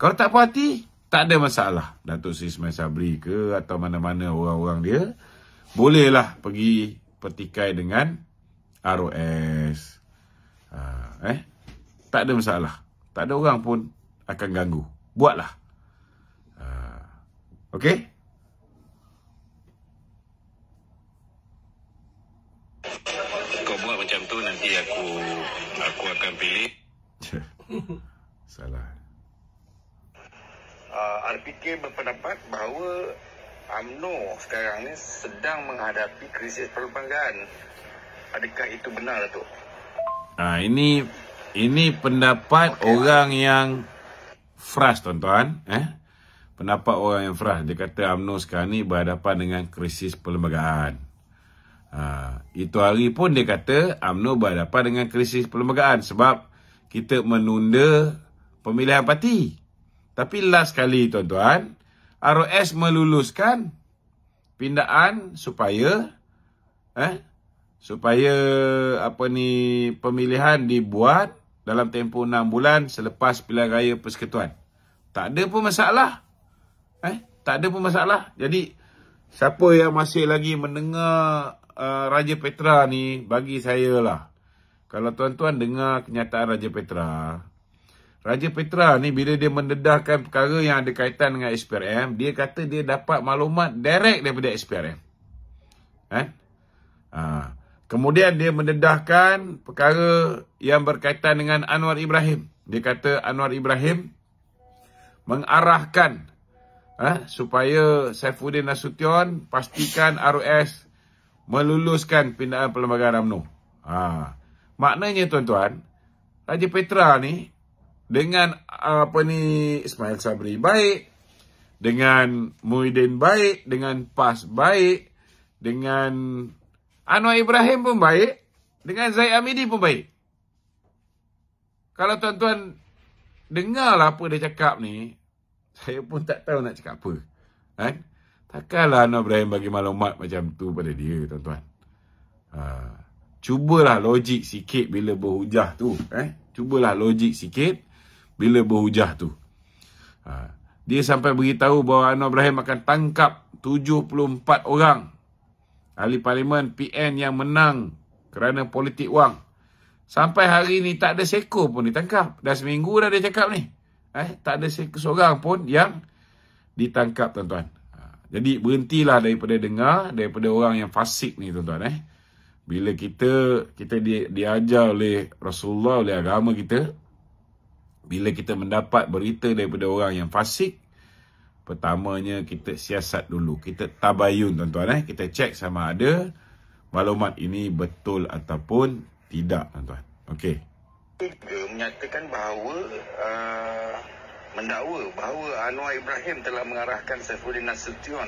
[SPEAKER 2] Kalau tak puas hati, tak ada masalah. Datuk Seri Ismail Sabri ke atau mana-mana orang-orang dia, bolehlah pergi petikai dengan ROS. Tak ada masalah. Tak ada orang pun akan ganggu. Buatlah. Okey?
[SPEAKER 1] Kau buat macam tu, nanti aku akan pilih.
[SPEAKER 2] Salah.
[SPEAKER 1] RPK berpendapat bahawa UMNO sekarang ni sedang menghadapi krisis perlembagaan. Adakah itu benar, Datuk?
[SPEAKER 2] Ini pendapat orang yang frust, tuan-tuan. Pendapat orang yang frust. Dia kata UMNO sekarang ni berhadapan dengan krisis perlembagaan. Itu hari pun dia kata UMNO berhadapan dengan krisis perlembagaan sebab kita menunda pemilihan parti. Tapi last kali, tuan-tuan, ROS meluluskan pindaan supaya pemilihan dibuat dalam tempoh 6 bulan selepas pilihan raya persekutuan. Tak ada pun masalah. Tak ada pun masalah. Jadi siapa yang masih lagi mendengar Raja Petra ni, bagi saya lah, kalau tuan-tuan dengar kenyataan Raja Petra ni bila dia mendedahkan perkara yang ada kaitan dengan SPRM, dia kata dia dapat maklumat direct daripada SPRM. Kemudian dia mendedahkan perkara yang berkaitan dengan Anwar Ibrahim. Dia kata Anwar Ibrahim mengarahkan supaya Saifuddin Nasution pastikan ROS meluluskan pindaan perlembagaan UMNO. Maknanya, tuan-tuan, Raja Petra ni dengan Ismail Sabri baik, dengan Muhyiddin baik, dengan PAS baik, dengan Anwar Ibrahim pun baik, dengan Zaid Amidi pun baik. Kalau tuan-tuan dengarlah apa dia cakap ni, saya pun tak tahu nak cakap apa. Takkanlah Anwar Ibrahim bagi maklumat macam tu pada dia, tuan-tuan. Cubalah logik sikit bila berhujah tu. Cubalah logik sikit bila berhujah tu. Dia sampai beritahu bahawa Anwar Ibrahim akan tangkap 74 orang ahli parlimen PN yang menang kerana politik wang. Sampai hari ni tak ada seko pun ditangkap. Dah seminggu dah dia cakap ni. Tak ada seorang pun yang ditangkap, tuan-tuan. Jadi berhentilah daripada dengar daripada orang yang fasik ni, tuan-tuan. Bila kita diajar oleh Rasulullah, oleh agama kita, bila kita mendapat berita daripada orang yang fasik, pertamanya kita siasat dulu. Kita tabayun, tuan-tuan. Kita cek sama ada maklumat ini betul ataupun tidak, tuan-tuan. Okey.
[SPEAKER 1] Menyatakan bahawa mendakwa bahawa Anwar Ibrahim telah mengarahkan Saifuddin Nasution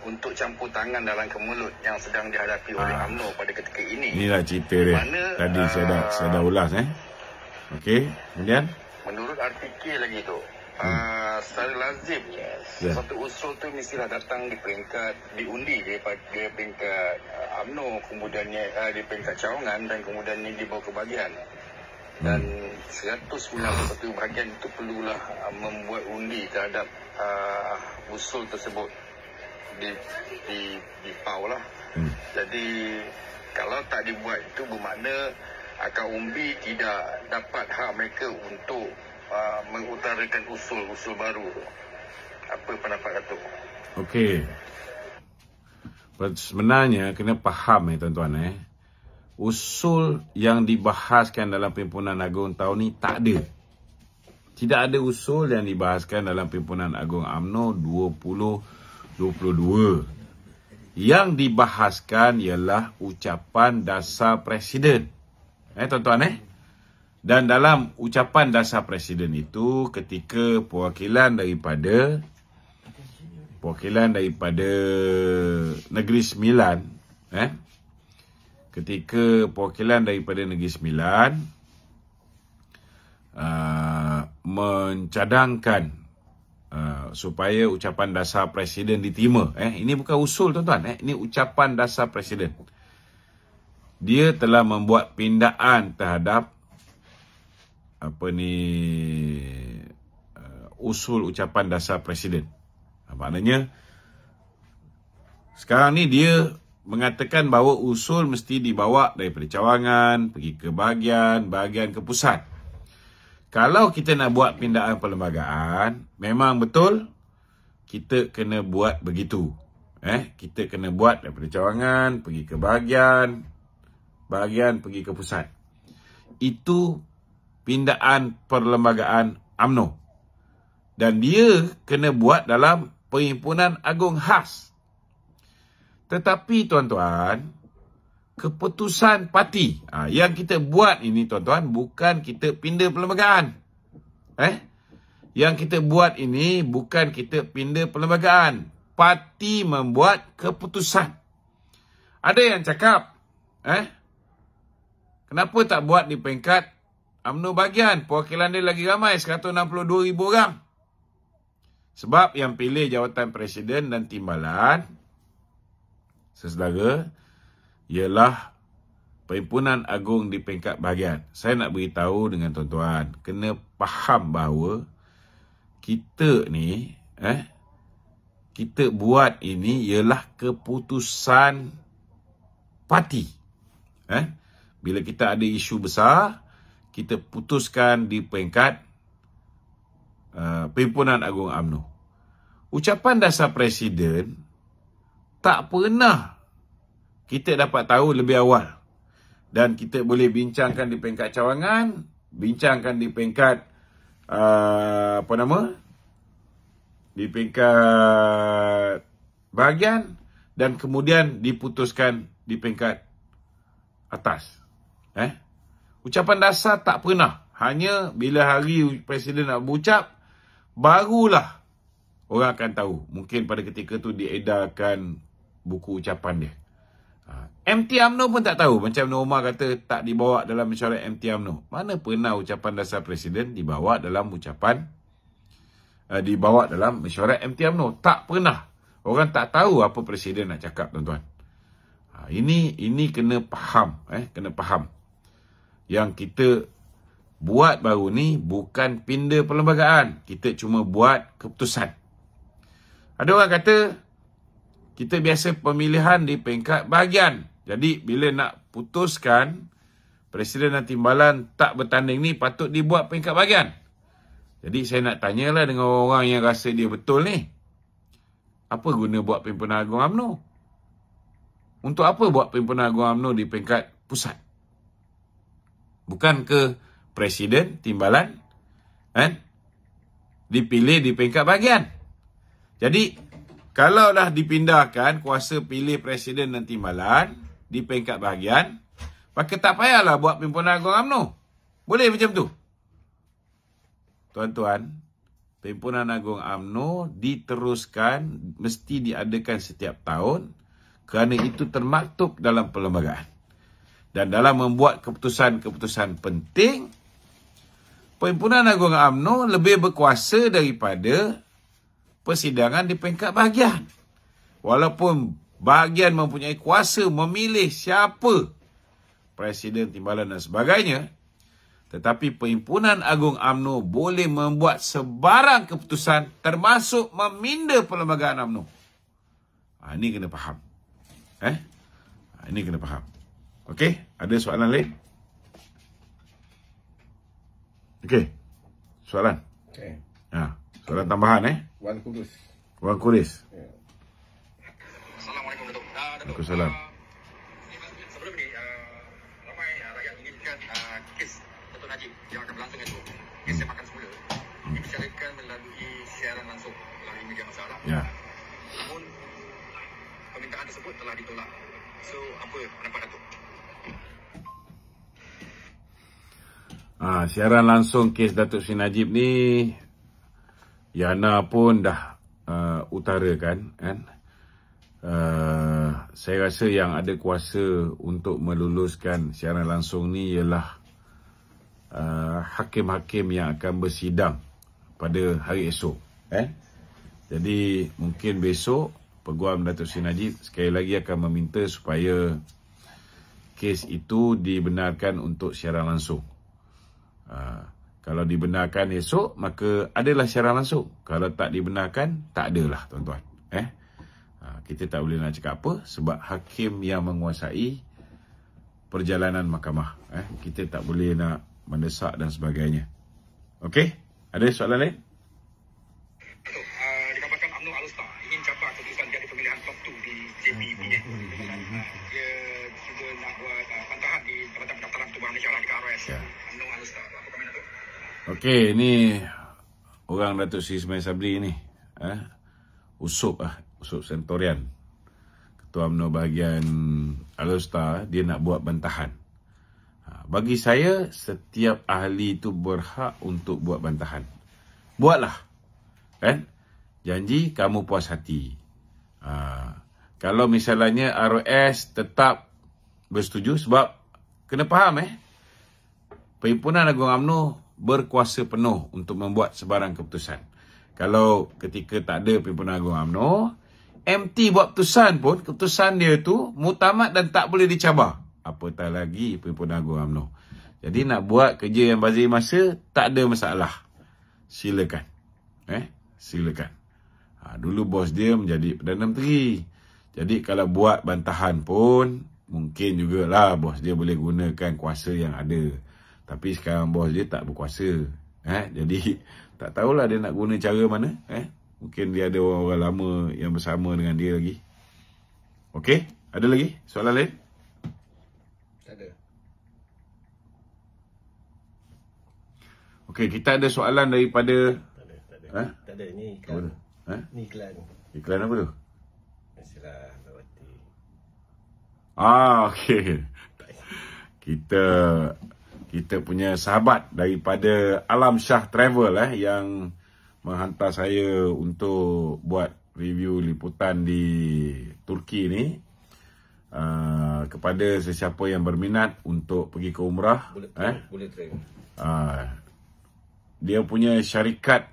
[SPEAKER 1] untuk campur tangan dalam kemulut yang sedang dihadapi oleh UMNO pada ketika ini.
[SPEAKER 2] Inilah cerita dia. Tadi saya dah ulas. Okey, kemudian
[SPEAKER 1] menurut RPK lagi tu, secara lazim satu usul tu mestilah datang di peringkat diundi daripada peringkat UMNO, kemudiannya di peringkat cawangan dan kemudiannya dibawa ke bahagian. Dan 191 bahagian itu perlulah membuat undi terhadap usul tersebut di PAU lah. Jadi kalau tak dibuat itu bermakna akar umbi tidak dapat hak mereka untuk mengutarakan usul-usul baru. Apa pendapat Datuk?
[SPEAKER 2] Okey. Sebenarnya kena faham tuan-tuan. Usul yang dibahaskan dalam Pimpinan Agung tahun ni tak ada. Tidak ada usul yang dibahaskan dalam Pimpinan Agung UMNO 2022. Yang dibahaskan ialah ucapan dasar Presiden. Tuan-tuan. Dan dalam ucapan dasar Presiden itu, ketika perwakilan daripada Negeri Sembilan, ketika perwakilan daripada Negeri Sembilan mencadangkan supaya ucapan dasar Presiden diterima. Ini bukan usul, tuan-tuan. Ini ucapan dasar Presiden. Dia telah membuat pindaan terhadap usul ucapan dasar Presiden. Maknanya sekarang ni dia mengatakan bahawa usul mesti dibawa daripada cawangan pergi ke bahagian ke pusat. Kalau kita nak buat pindaan perlembagaan, memang betul kita kena buat begitu. Kita kena buat daripada cawangan pergi ke bahagian pergi ke pusat. Itu pindaan perlembagaan UMNO. Dan dia kena buat dalam Perhimpunan Agung khas. Tetapi tuan-tuan, keputusan parti yang kita buat ini tuan-tuan, bukan kita pindah perlembagaan. Yang kita buat ini bukan kita pindah perlembagaan. Parti membuat keputusan. Ada yang cakap, kenapa tak buat di peringkat UMNO bahagian? Perwakilan dia lagi ramai, 162,000 orang. Sebab yang pilih jawatan Presiden dan Timbalan, sesedara, ialah Perhimpunan Agung di peringkat bahagian. Saya nak beritahu dengan tuan-tuan, kena faham bahawa kita ni, kita buat ini ialah keputusan parti. Bila kita ada isu besar, kita putuskan di peringkat Perhimpunan Agung UMNO. Ucapan dasar Presiden tak pernah kita dapat tahu lebih awal. Dan kita boleh bincangkan di peringkat cawangan, bincangkan di peringkat di peringkat bahagian, dan kemudian diputuskan di peringkat atas. Ucapan dasar tak pernah. Hanya bila hari Presiden nak berucap, barulah orang akan tahu. Mungkin pada ketika tu diedarkan buku ucapan dia. MT UMNO pun tak tahu. Macam Nur Umar kata tak dibawa dalam mesyuarat MT UMNO. Mana pernah ucapan dasar Presiden dibawa dalam mesyuarat MT UMNO? Tak pernah. Orang tak tahu apa Presiden nak cakap, tuan-tuan. Ini kena faham. Kena faham. Yang kita buat baru ni bukan pindah perlembagaan. Kita cuma buat keputusan. Ada orang kata, kita biasa pemilihan di peringkat bahagian. Jadi, bila nak putuskan, Presiden dan Timbalan tak bertanding ni, patut dibuat peringkat bahagian. Jadi, saya nak tanyalah dengan orang yang rasa dia betul ni. Apa guna buat Perhimpunan Agung UMNO? Untuk apa buat Perhimpunan Agung UMNO di peringkat pusat? Bukan ke Presiden, Timbalan, dipilih di peringkat bahagian? Jadi, kalau dah dipindahkan kuasa pilih Presiden dan Timbalan di peringkat bahagian, maka tak payahlah buat Perhimpunan Agung UMNO. Boleh macam tu? Tuan-tuan, Perhimpunan Agung UMNO diteruskan, mesti diadakan setiap tahun, kerana itu termaktub dalam perlembagaan. Dan dalam membuat keputusan-keputusan penting, Perhimpunan Agung UMNO lebih berkuasa daripada persidangan di peringkat bahagian. Walaupun bahagian mempunyai kuasa memilih siapa Presiden, Timbalan dan sebagainya, tetapi Perhimpunan Agung UMNO boleh membuat sebarang keputusan termasuk meminda perlembagaan UMNO. Ini kena faham. Ini kena faham. Okey, ada soalan lain? Okey, soalan?
[SPEAKER 3] Okay.
[SPEAKER 2] Soalan tambahan
[SPEAKER 3] Wan Kudus.
[SPEAKER 2] Wan Kudus.
[SPEAKER 1] Assalamualaikum Datuk.
[SPEAKER 2] Waalaikumsalam.
[SPEAKER 1] Sebelum ni, ramai rakyat inginkan kes Datuk Najib yang akan berlangsung esok. Kes sepakan semula. Dibicarakan melalui siaran langsung melalui media masa lah.
[SPEAKER 2] Ya.
[SPEAKER 1] Namun, permintaan tersebut telah ditolak. So, apa pendapat Datuk?
[SPEAKER 2] Siaran langsung kes Datuk Seri Najib ni, Yana pun dah utarakan, kan? Saya rasa yang ada kuasa untuk meluluskan siaran langsung ni ialah hakim-hakim yang akan bersidang pada hari esok. Jadi mungkin besok Peguam Datuk Seri Najib sekali lagi akan meminta supaya kes itu dibenarkan untuk siaran langsung. Kalau dibenarkan esok, maka adalah siaran langsung. Kalau tak dibenarkan, tak adalah, tuan-tuan. Kita tak boleh nak cakap apa, sebab hakim yang menguasai perjalanan mahkamah. Kita tak boleh nak mendesak dan sebagainya. Okey? Ada soalan lain?
[SPEAKER 1] Datuk, dikabarkan UMNO Al-Star ingin capai keputusan jadi pemilihan top 2 di JPP. Dia juga nak buat pantahan di Jabatan Pendaftaran Pertubuhan Malaysia di KRS. UMNO Al-Star. Apa komen Datuk?
[SPEAKER 2] Okey, ni orang Datuk Seri Ismail Sabri ni. Usup Sentorian. Ketua UMNO bahagian Alor-Star, dia nak buat bantahan. Bagi saya, setiap ahli itu berhak untuk buat bantahan. Buatlah. Kan? Janji kamu puas hati. Kalau misalnya ROS tetap bersetuju, sebab kena faham Perhimpunan Agung UMNO berkuasa penuh untuk membuat sebarang keputusan. Kalau ketika tak ada Perhimpunan Agung UMNO, MT buat keputusan pun, keputusan dia tu muktamad dan tak boleh dicabar. Apatah lagi Perhimpunan Agung UMNO. Jadi nak buat kerja yang bazir masa, tak ada masalah. Silakan. Silakan. Dulu bos dia menjadi Perdana Menteri. Jadi kalau buat bantahan pun, mungkin jugalah bos dia boleh gunakan kuasa yang ada. Tapi sekarang bos dia tak berkuasa. Jadi tak tahulah dia nak guna cara mana. Mungkin dia ada orang-orang lama yang bersama dengan dia lagi. Okey, ada lagi soalan lain?
[SPEAKER 3] Tak ada.
[SPEAKER 2] Okey, kita ada soalan daripada...
[SPEAKER 3] Tak ada, ni iklan. Ni iklan.
[SPEAKER 2] Iklan apa tu?
[SPEAKER 3] Nasilah Lawati.
[SPEAKER 2] Okey. Kita punya sahabat daripada Alam Shah Travel yang menghantar saya untuk buat review liputan di Turki ni. Kepada sesiapa yang berminat untuk pergi ke umrah,
[SPEAKER 3] Bullet train.
[SPEAKER 2] Dia punya syarikat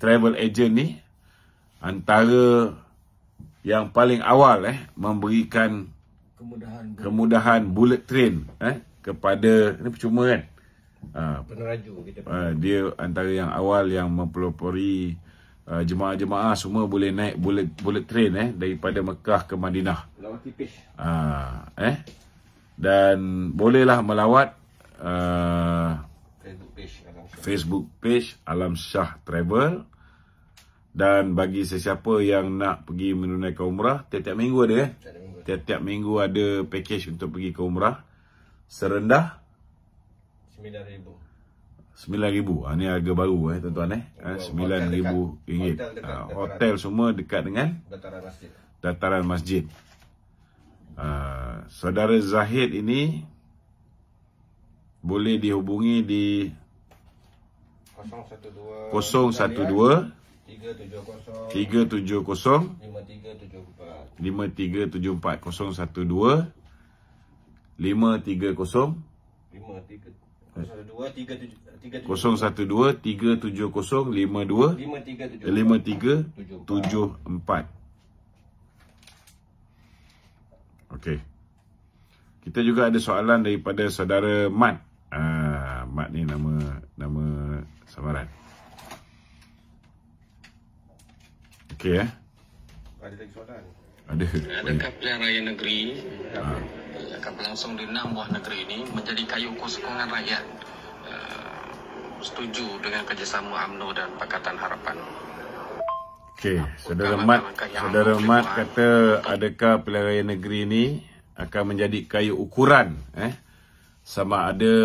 [SPEAKER 2] travel agent ni antara yang paling awal memberikan kemudahan bullet train kepada ni percuma kan.
[SPEAKER 3] Peneraju kita.
[SPEAKER 2] Dia antara yang awal yang mempelopori jemaah-jemaah semua boleh naik bullet train daripada Mekah ke Madinah.
[SPEAKER 3] Lawati Page.
[SPEAKER 2] Dan bolehlah melawat
[SPEAKER 3] Facebook page
[SPEAKER 2] Alam Shah Travel. Dan bagi sesiapa yang nak pergi menunaikan umrah, tiap-tiap minggu ada tiap-tiap minggu ada package untuk pergi ke umrah serendah
[SPEAKER 3] 9,000.
[SPEAKER 2] 9,000. Ni harga baru tuan-tuan RM9,000. Hotel semua dekat dengan dataran masjid. Saudara Zahid ini boleh dihubungi di 012 370 5374 012 530 5374. Okey. Kita juga ada soalan daripada saudara Mat. Mat ni nama samaran. Okey
[SPEAKER 3] Ada lagi soalan?
[SPEAKER 2] Ada.
[SPEAKER 1] Adakah pilihan raya negeri yang akan berlangsung di 6 buah negeri ini menjadi kayu sokongan rakyat setuju dengan kerjasama UMNO dan Pakatan Harapan?
[SPEAKER 2] Okey, saudara Mat kata adakah pilihan raya negeri ini akan menjadi kayu ukuran sama ada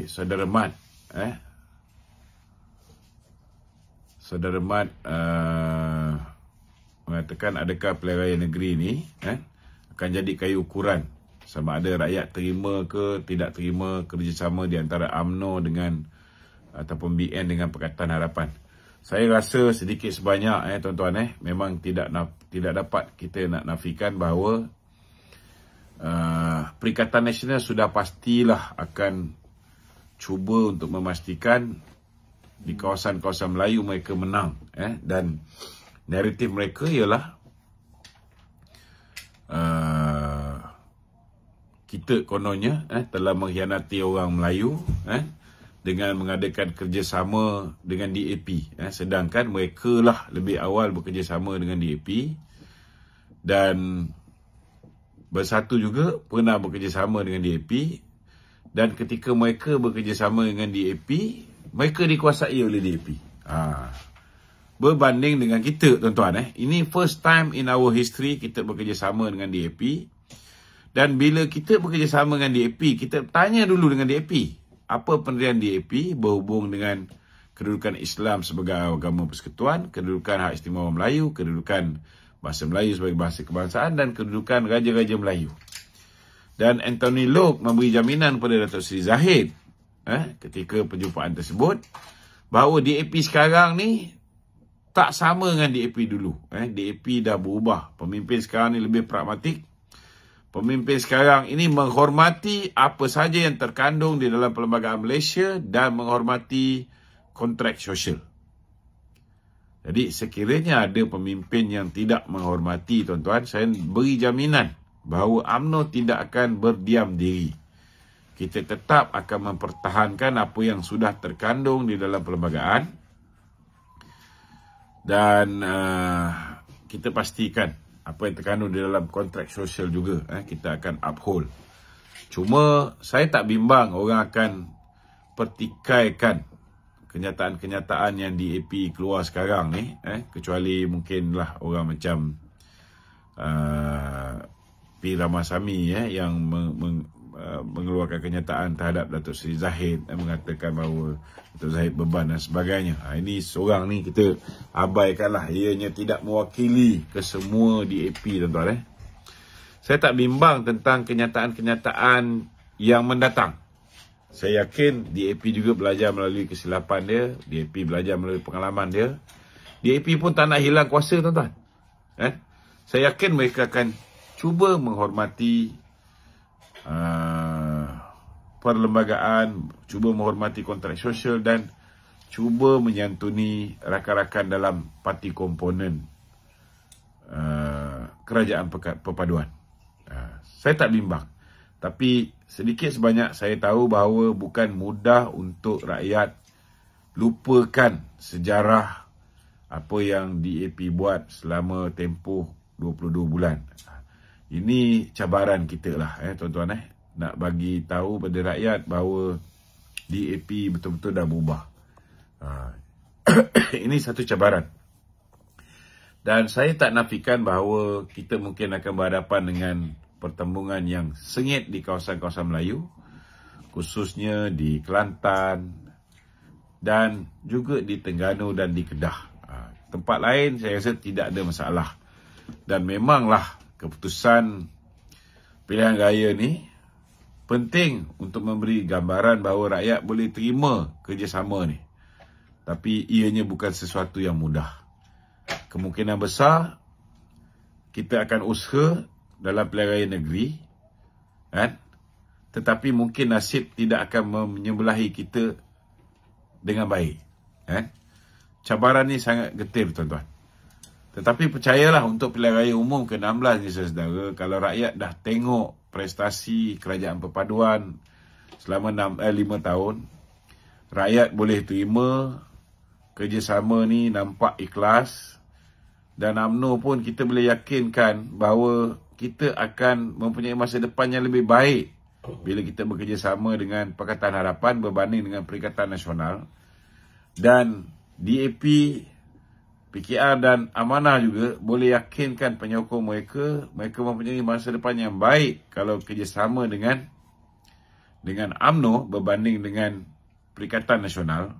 [SPEAKER 2] saudara Mat Saudara Mat mengatakan adakah pilihan raya negeri ini akan jadi kayu ukuran sama ada rakyat terima ke tidak terima kerjasama di antara UMNO dengan ataupun BN dengan Pakatan Harapan. Saya rasa sedikit sebanyak tuan-tuan memang tidak dapat kita nak nafikan bahawa Perikatan Nasional sudah pastilah akan cuba untuk memastikan di kawasan-kawasan Melayu mereka menang dan naratif mereka ialah kita kononnya telah mengkhianati orang Melayu dengan mengadakan kerjasama dengan DAP sedangkan mereka lah lebih awal bekerjasama dengan DAP dan Bersatu juga pernah bekerjasama dengan DAP dan ketika mereka bekerjasama dengan DAP mereka dikuasai oleh DAP. Berbanding dengan kita tuan-tuan ini first time in our history kita bekerjasama dengan DAP Dan bila kita bekerjasama dengan DAP, kita tanya dulu dengan DAP. Apa pendirian DAP berhubung dengan kedudukan Islam sebagai agama persekutuan, kedudukan Hak Istimewa Melayu, kedudukan bahasa Melayu sebagai bahasa kebangsaan dan kedudukan Raja-Raja Melayu. Dan Anthony Loke memberi jaminan kepada Datuk Seri Zahid ketika perjumpaan tersebut bahawa DAP sekarang ni tak sama dengan DAP dulu. DAP dah berubah. Pemimpin sekarang ni lebih pragmatik. Pemimpin sekarang ini menghormati apa saja yang terkandung di dalam Perlembagaan Malaysia dan menghormati kontrak sosial. Jadi sekiranya ada pemimpin yang tidak menghormati, tuan-tuan, saya beri jaminan bahawa UMNO tidak akan berdiam diri. Kita tetap akan mempertahankan apa yang sudah terkandung di dalam perlembagaan dan kita pastikan apa yang terkandung di dalam kontrak sosial juga kita akan uphold. Cuma saya tak bimbang orang akan pertikaikan kenyataan-kenyataan yang DAP keluar sekarang ni, kecuali mungkinlah orang macam P. Ramasamy yang mengeluarkan kenyataan terhadap Datuk Seri Zahid, mengatakan bahawa Datuk Zahid beban dan sebagainya. Ini seorang ni kita abaikanlah, ianya tidak mewakili kesemua DAP, tuan-tuan. Saya tak bimbang tentang kenyataan-kenyataan yang mendatang. Saya yakin DAP juga belajar melalui kesilapan dia, DAP belajar melalui pengalaman dia. DAP pun tak nak hilang kuasa, tuan-tuan. Saya yakin mereka akan cuba menghormati perlembagaan, cuba menghormati kontrak sosial dan cuba menyantuni rakan-rakan dalam parti komponen kerajaan perpaduan. Saya tak bimbang. Tapi sedikit sebanyak saya tahu bahawa bukan mudah untuk rakyat lupakan sejarah apa yang DAP buat selama tempoh 22 bulan. Ini cabaran kita lah, tuan-tuan. Nak bagi tahu pada rakyat bahawa DAP betul-betul dah berubah. Ini satu cabaran. Dan saya tak nafikan bahawa kita mungkin akan berhadapan dengan pertembungan yang sengit di kawasan-kawasan Melayu, khususnya di Kelantan dan juga di Terengganu dan di Kedah. Tempat lain saya rasa tidak ada masalah. Dan memanglah keputusan pilihan raya ni penting untuk memberi gambaran bahawa rakyat boleh terima kerjasama ni. Tapi ianya bukan sesuatu yang mudah. Kemungkinan besar kita akan usaha dalam pilihan raya negeri, tetapi mungkin nasib tidak akan menyebelahi kita dengan baik. Cabaran ni sangat getir, tuan-tuan. Tetapi percayalah, untuk pilihan raya umum ke-16 ni, saudara, kalau rakyat dah tengok prestasi kerajaan perpaduan selama 5 tahun, rakyat boleh terima kerjasama ni nampak ikhlas, dan UMNO pun kita boleh yakinkan bahawa kita akan mempunyai masa depan yang lebih baik bila kita bekerjasama dengan Pakatan Harapan berbanding dengan Perikatan Nasional. Dan DAP, PKR dan Amanah juga boleh yakinkan penyokong mereka mempunyai masa depan yang baik kalau kerjasama dengan UMNO berbanding dengan Perikatan Nasional.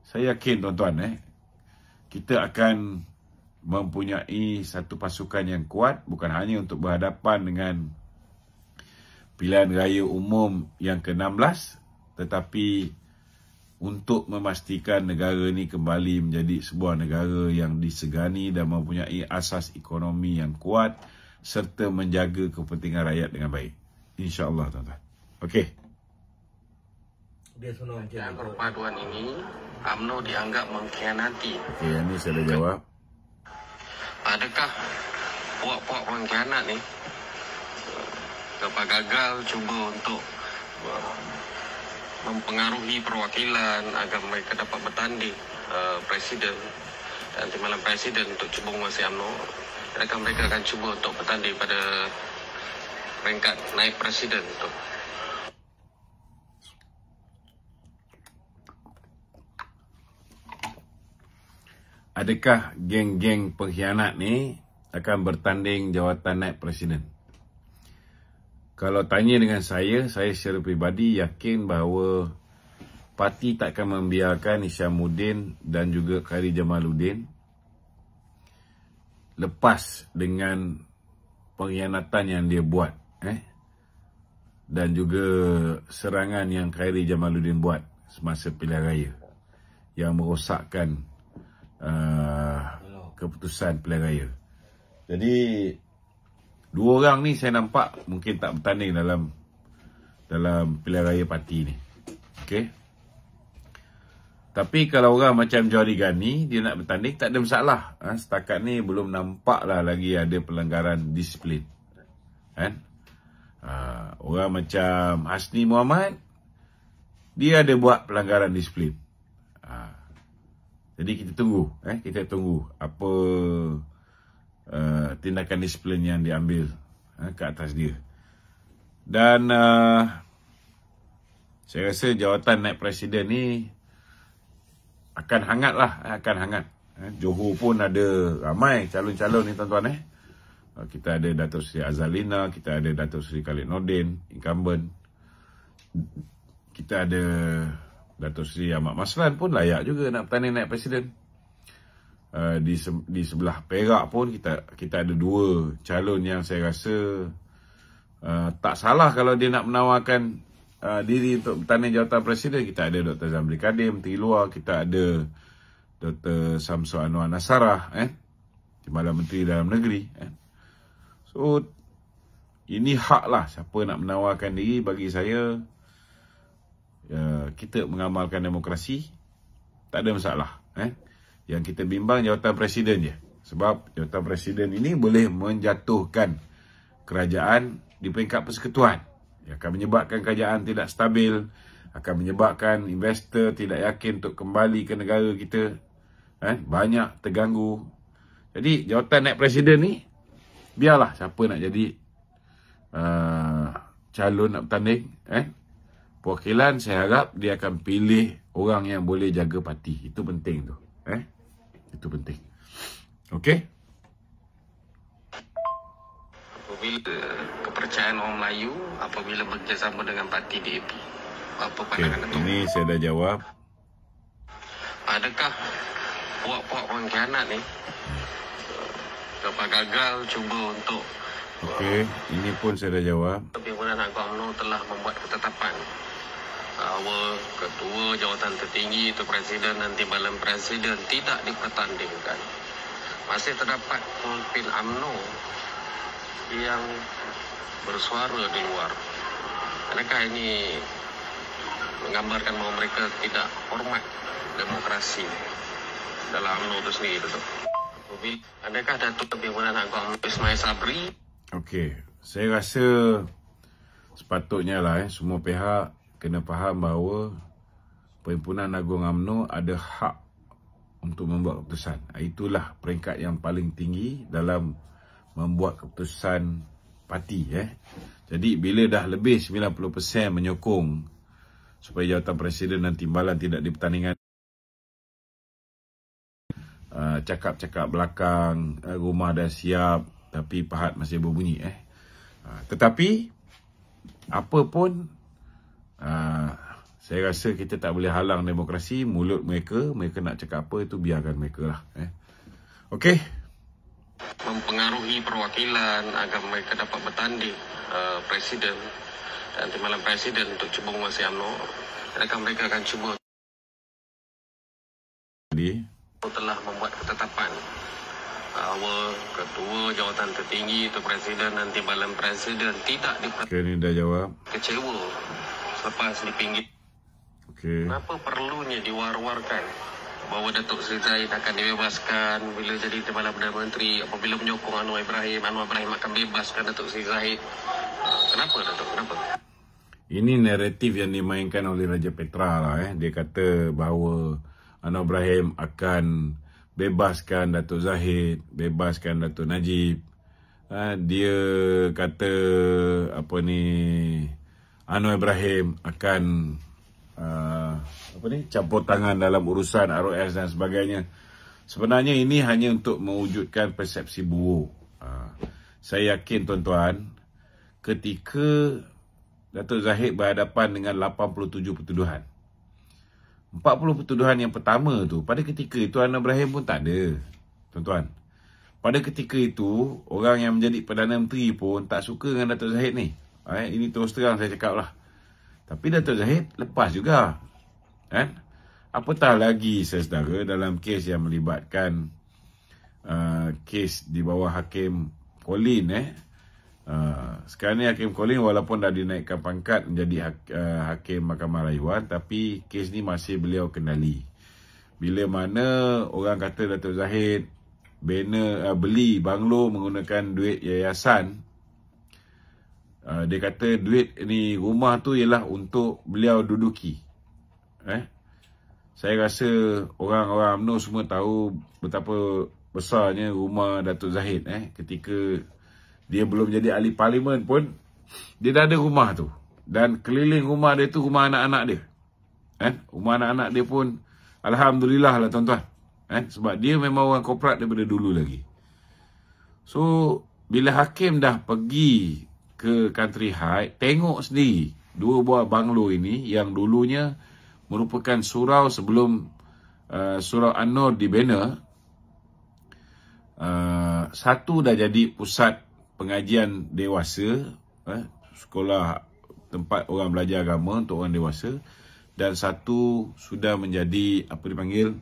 [SPEAKER 2] Saya yakin, tuan-tuan, kita akan mempunyai satu pasukan yang kuat, bukan hanya untuk berhadapan dengan pilihan raya umum yang ke-16, tetapi untuk memastikan negara ini kembali menjadi sebuah negara yang disegani dan mempunyai asas ekonomi yang kuat serta menjaga kepentingan rakyat dengan baik. InsyaAllah, tuan-tuan. Okey.
[SPEAKER 1] Dan perpaduan ini, UMNO dianggap mengkhianati.
[SPEAKER 2] Okey, yang ni saya dah jawab.
[SPEAKER 1] Adakah puak-puak pengkhianat ni lepas gagal cuba untuk mempengaruhi perwakilan agar mereka dapat bertanding presiden dan timbalan presiden untuk cuba menguasai UMNO, adakah mereka akan cuba untuk bertanding pada peringkat naik presiden tu?
[SPEAKER 2] Adakah geng-geng pengkhianat ni akan bertanding jawatan naib presiden? Kalau tanya dengan saya secara peribadi yakin bahawa parti takkan membiarkan Hishamuddin dan juga Khairi Jamaluddin lepas dengan pengkhianatan yang dia buat, dan juga serangan yang Khairi Jamaluddin buat semasa pilihan raya yang merosakkan keputusan pilihan raya. Jadi dua orang ni saya nampak mungkin tak bertanding dalam pilihan raya parti ni. Okey. Tapi kalau orang macam Johari Ghani dia nak bertanding tak ada masalah. Setakat ni belum nampak lah lagi ada pelanggaran disiplin. Kan? Orang macam Hasni Muhammad dia ada buat pelanggaran disiplin. Jadi kita tunggu apa tindakan disiplin yang diambil ke atas dia. Dan saya rasa jawatan naib presiden ni akan hangat lah, akan hangat. Johor pun ada ramai calon-calon ni tuan-tuan. Kita ada Datuk Seri Azalina, kita ada Datuk Seri Khalid Nordin, incumbent. Kita ada Datuk Seri Ahmad Maslan pun layak juga nak bertanding naib presiden. Di sebelah Perak pun kita ada dua calon yang saya rasa tak salah kalau dia nak menawarkan diri untuk bertanding jawatan presiden. Kita ada Dr. Zamri Kadim Menteri Luar, kita ada Dr. Samsul Anwar Nasarah, Timbalan Menteri Dalam Negeri. So ini hak lah siapa nak menawarkan diri. Bagi saya kita mengamalkan demokrasi, tak ada masalah. Yang kita bimbang jawatan presiden je. Sebab jawatan presiden ini boleh menjatuhkan kerajaan di peringkat persekutuan. Ia akan menyebabkan kerajaan tidak stabil, akan menyebabkan investor tidak yakin untuk kembali ke negara kita. Banyak terganggu. Jadi jawatan naib presiden ni biarlah siapa nak jadi calon nak bertanding. Perwakilan saya harap dia akan pilih orang yang boleh jaga parti. Itu penting tu. Itu penting. Okey.
[SPEAKER 1] Apabila kepercayaan orang Melayu apabila bekerjasama dengan parti DAP, apa pandangan itu?
[SPEAKER 2] Ini saya dah jawab.
[SPEAKER 1] Adakah puak-puak pengkhianat ni dapat gagal cuba untuk
[SPEAKER 2] Okey, ini pun saya dah jawab.
[SPEAKER 1] Pimpinan Agong UMNO telah membuat ketetapan bahawa ketua jawatan tertinggi itu presiden dan timbalan presiden tidak dipertandingkan. Masih terdapat pemimpin UMNO yang bersuara di luar. Adakah ini menggambarkan bahawa mereka tidak hormat demokrasi dalam UMNO itu sendiri, Datuk? Adakah Datuk Pimpinan Agong UMNO Ismail Sabri?
[SPEAKER 2] Okey, saya rasa sepatutnya lah semua pihak kena faham bahawa Perhimpunan Agung UMNO ada hak untuk membuat keputusan. Itulah peringkat yang paling tinggi dalam membuat keputusan parti. Jadi bila dah lebih 90% menyokong supaya jawatan presiden dan timbalan tidak dipertandingkan, cakap-cakap belakang, rumah dah siap tapi pahat masih berbunyi. Tetapi apa pun, saya rasa kita tak boleh halang demokrasi. Mulut mereka nak cakap apa itu biarkan mereka lah. Okey.
[SPEAKER 1] Mempengaruhi perwakilan agar mereka dapat bertanding presiden dan timbalan presiden untuk cuba menguasai UMNO. Adakah mereka akan cuba telah membuat ketetapan bahawa ketua jawatan tertinggi itu presiden dan timbalan presiden tidak
[SPEAKER 2] Ini dah jawab.
[SPEAKER 1] Kecewa selepas dipinggir. Kenapa perlunya diwar-warkan bahawa Datuk Seri Zahid akan dibebaskan bila jadi timbalan Perdana Menteri, apabila menyokong Anwar Ibrahim akan bebaskan Datuk Seri Zahid? Kenapa, Datuk? Kenapa?
[SPEAKER 2] Ini naratif yang dimainkan oleh Raja Petra lah. Dia kata bahawa Anwar Ibrahim akan bebaskan Datuk Zahid, bebaskan Datuk Najib. Dia kata Anwar Ibrahim akan campur tangan dalam urusan ROS dan sebagainya. Sebenarnya ini hanya untuk mewujudkan persepsi buruk. Saya yakin tuan-tuan, ketika Datuk Zahid berhadapan dengan 87 pertuduhan. 40 pertuduhan yang pertama tu, pada ketika itu Anwar Ibrahim pun tak ada, tuan-tuan. Pada ketika itu, orang yang menjadi Perdana Menteri pun tak suka dengan Datuk Zahid ni. Ini terus terang saya cakap lah. Tapi Datuk Zahid lepas juga. Apatah lagi, saudara, dalam kes yang melibatkan kes di bawah Hakim Colin. Sekarang ni Hakim Colin walaupun dah dinaikkan pangkat menjadi Hakim Mahkamah Rayuan, tapi kes ni masih beliau kendali. Bila mana orang kata Datuk Zahid beli banglo menggunakan duit yayasan, dia kata duit ni, rumah tu ialah untuk beliau duduki. Saya rasa orang-orang UMNO semua tahu betapa besarnya rumah Datuk Zahid. Ketika dia belum jadi ahli parlimen pun, dia dah ada rumah tu. Dan keliling rumah dia tu rumah anak-anak dia. Rumah anak-anak dia pun alhamdulillah lah, tuan-tuan. Sebab dia memang orang korporat daripada dulu lagi. So, bila hakim dah pergi ke Country High, tengok sendiri dua buah banglo ini yang dulunya merupakan surau sebelum Surau An-Nur dibina. Satu dah jadi pusat pengajian dewasa, sekolah tempat orang belajar agama untuk orang dewasa, dan satu sudah menjadi apa dipanggil,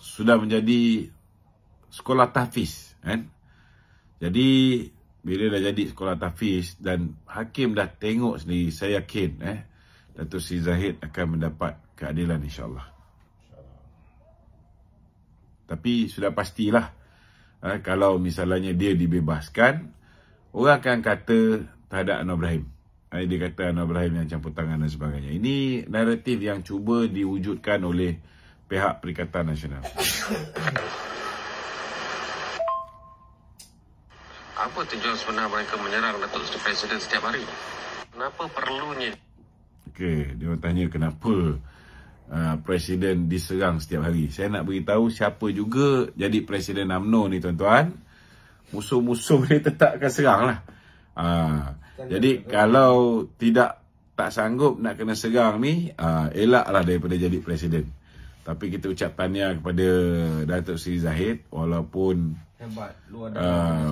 [SPEAKER 2] sudah menjadi sekolah tahfiz. Jadi bila dah jadi sekolah tahfiz dan hakim dah tengok sendiri, saya yakin Datuk Seri Zahid akan mendapat keadilan, insyaAllah. Tapi sudah pastilah, kalau misalnya dia dibebaskan, orang akan kata terhadap Anwar Ibrahim. Dia kata Anwar Ibrahim yang campur tangan dan sebagainya. Ini naratif yang cuba diwujudkan oleh pihak Perikatan Nasional.
[SPEAKER 4] Apa tujuan sebenar mereka menyerang Datuk Seri Presiden setiap hari? Kenapa perlunya?
[SPEAKER 2] Okey, dia tanya kenapa Presiden diserang setiap hari. Saya nak beritahu siapa juga jadi Presiden UMNO ni, tuan-tuan. Musuh-musuh dia tetap akan serang lah. Jadi kalau tak sanggup nak kena serang ni, elaklah daripada jadi Presiden. Tapi kita ucap tahniah kepada Datuk Seri Zahid, walaupun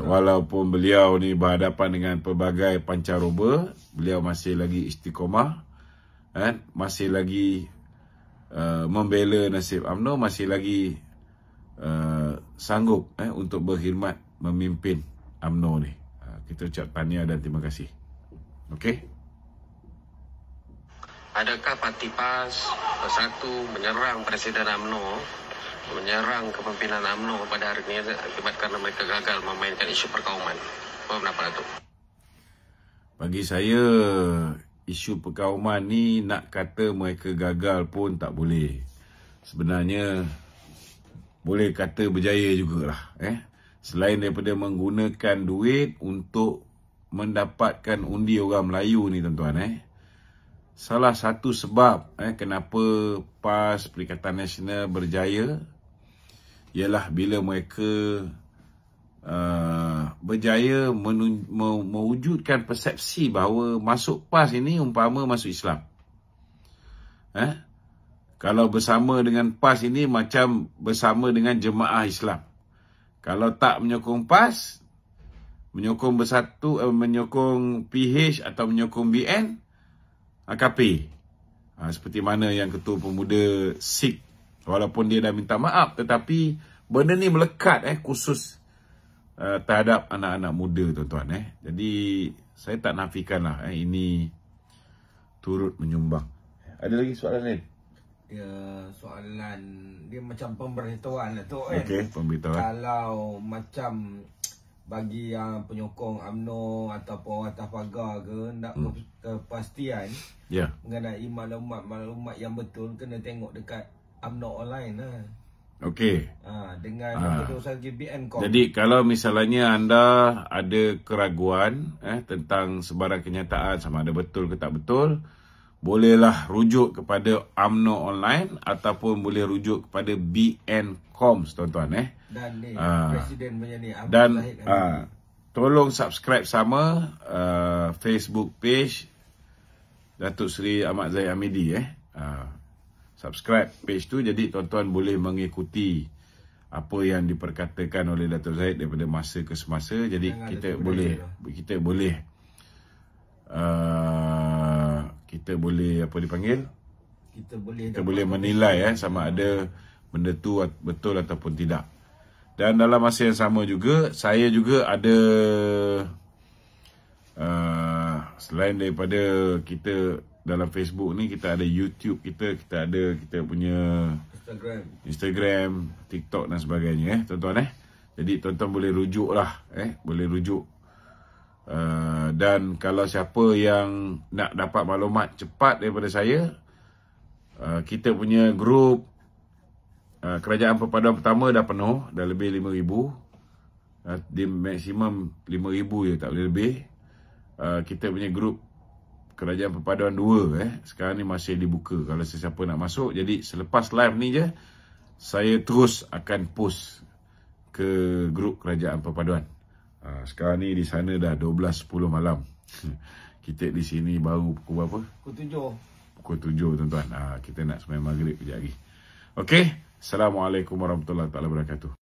[SPEAKER 2] walaupun beliau ni berhadapan dengan pelbagai pancaroba, beliau masih lagi istiqomah, masih lagi membela nasib UMNO, masih lagi sanggup untuk berkhidmat memimpin UMNO ni. Kita ucap tahniah dan terima kasih. Okey.
[SPEAKER 4] Adakah Parti PAS bersatu menyerang Presiden UMNO, menyerang kepimpinan UMNO pada hari ini akibat kerana mereka gagal memainkan isu perkauman? Apa pendapat Datuk?
[SPEAKER 2] Bagi saya, isu perkauman ni nak kata mereka gagal pun tak boleh. Sebenarnya boleh kata berjaya jugalah. Selain daripada menggunakan duit untuk mendapatkan undi orang Melayu ni, tuan-tuan, salah satu sebab kenapa PAS Perikatan Nasional berjaya ialah bila mereka berjaya mewujudkan persepsi bahawa masuk PAS ini umpama masuk Islam. Kalau bersama dengan PAS ini macam bersama dengan jemaah Islam. Kalau tak menyokong PAS, menyokong Bersatu, menyokong PH atau menyokong BN, AKP. Seperti mana yang Ketua Pemuda Sikh, walaupun dia dah minta maaf, tetapi benda ni melekat khusus terhadap anak-anak muda, tuan-tuan. Jadi saya tak nafikanlah ini turut menyumbang. Ada lagi soalan lain?
[SPEAKER 5] Soalan dia macam pemberitahuan lah tu, kan?
[SPEAKER 2] Okey, pemberitahuan.
[SPEAKER 5] Kalau macam bagi yang penyokong UMNO ataupun orang atas pagar ke, nak kepastian mengenai maklumat yang betul, kena tengok dekat UMNO online lah.
[SPEAKER 2] Okey.
[SPEAKER 5] Dengan keputusan GBN.
[SPEAKER 2] Jadi kalau misalnya anda ada keraguan tentang sebarang kenyataan sama ada betul ke tak betul, bolehlah rujuk kepada UMNO online ataupun boleh rujuk kepada BN Coms, tuan-tuan.
[SPEAKER 5] Dan ni Presiden punya ni,
[SPEAKER 2] dan tolong subscribe sama Facebook page Datuk Seri Ahmad Zahid Hamidi. Subscribe page tu, jadi tuan-tuan boleh mengikuti apa yang diperkatakan oleh Datuk Zahid daripada masa ke semasa. Jadi kita boleh apa dipanggil? Kita boleh menilai sama ada benda tu betul ataupun tidak. Dan dalam masa yang sama juga, saya juga ada selain daripada kita dalam Facebook ni, kita ada YouTube kita ada kita punya Instagram, TikTok dan sebagainya tuan-tuan Jadi tuan-tuan boleh rujuk lah boleh rujuk. Dan kalau siapa yang nak dapat maklumat cepat daripada saya, kita punya grup Kerajaan Perpaduan Pertama dah penuh, dah lebih 5,000. Di maksimum 5,000 je, tak boleh lebih. Kita punya grup Kerajaan Perpaduan 2 sekarang ni masih dibuka kalau sesiapa nak masuk. Jadi selepas live ni je, saya terus akan post ke grup Kerajaan Perpaduan. Sekarang ni di sana dah 12.10 malam. Kita di sini baru pukul berapa? Pukul 7 tuan-tuan. Kita nak sembahyang maghrib kejap lagi. Okey, Assalamualaikum warahmatullahi wabarakatuh.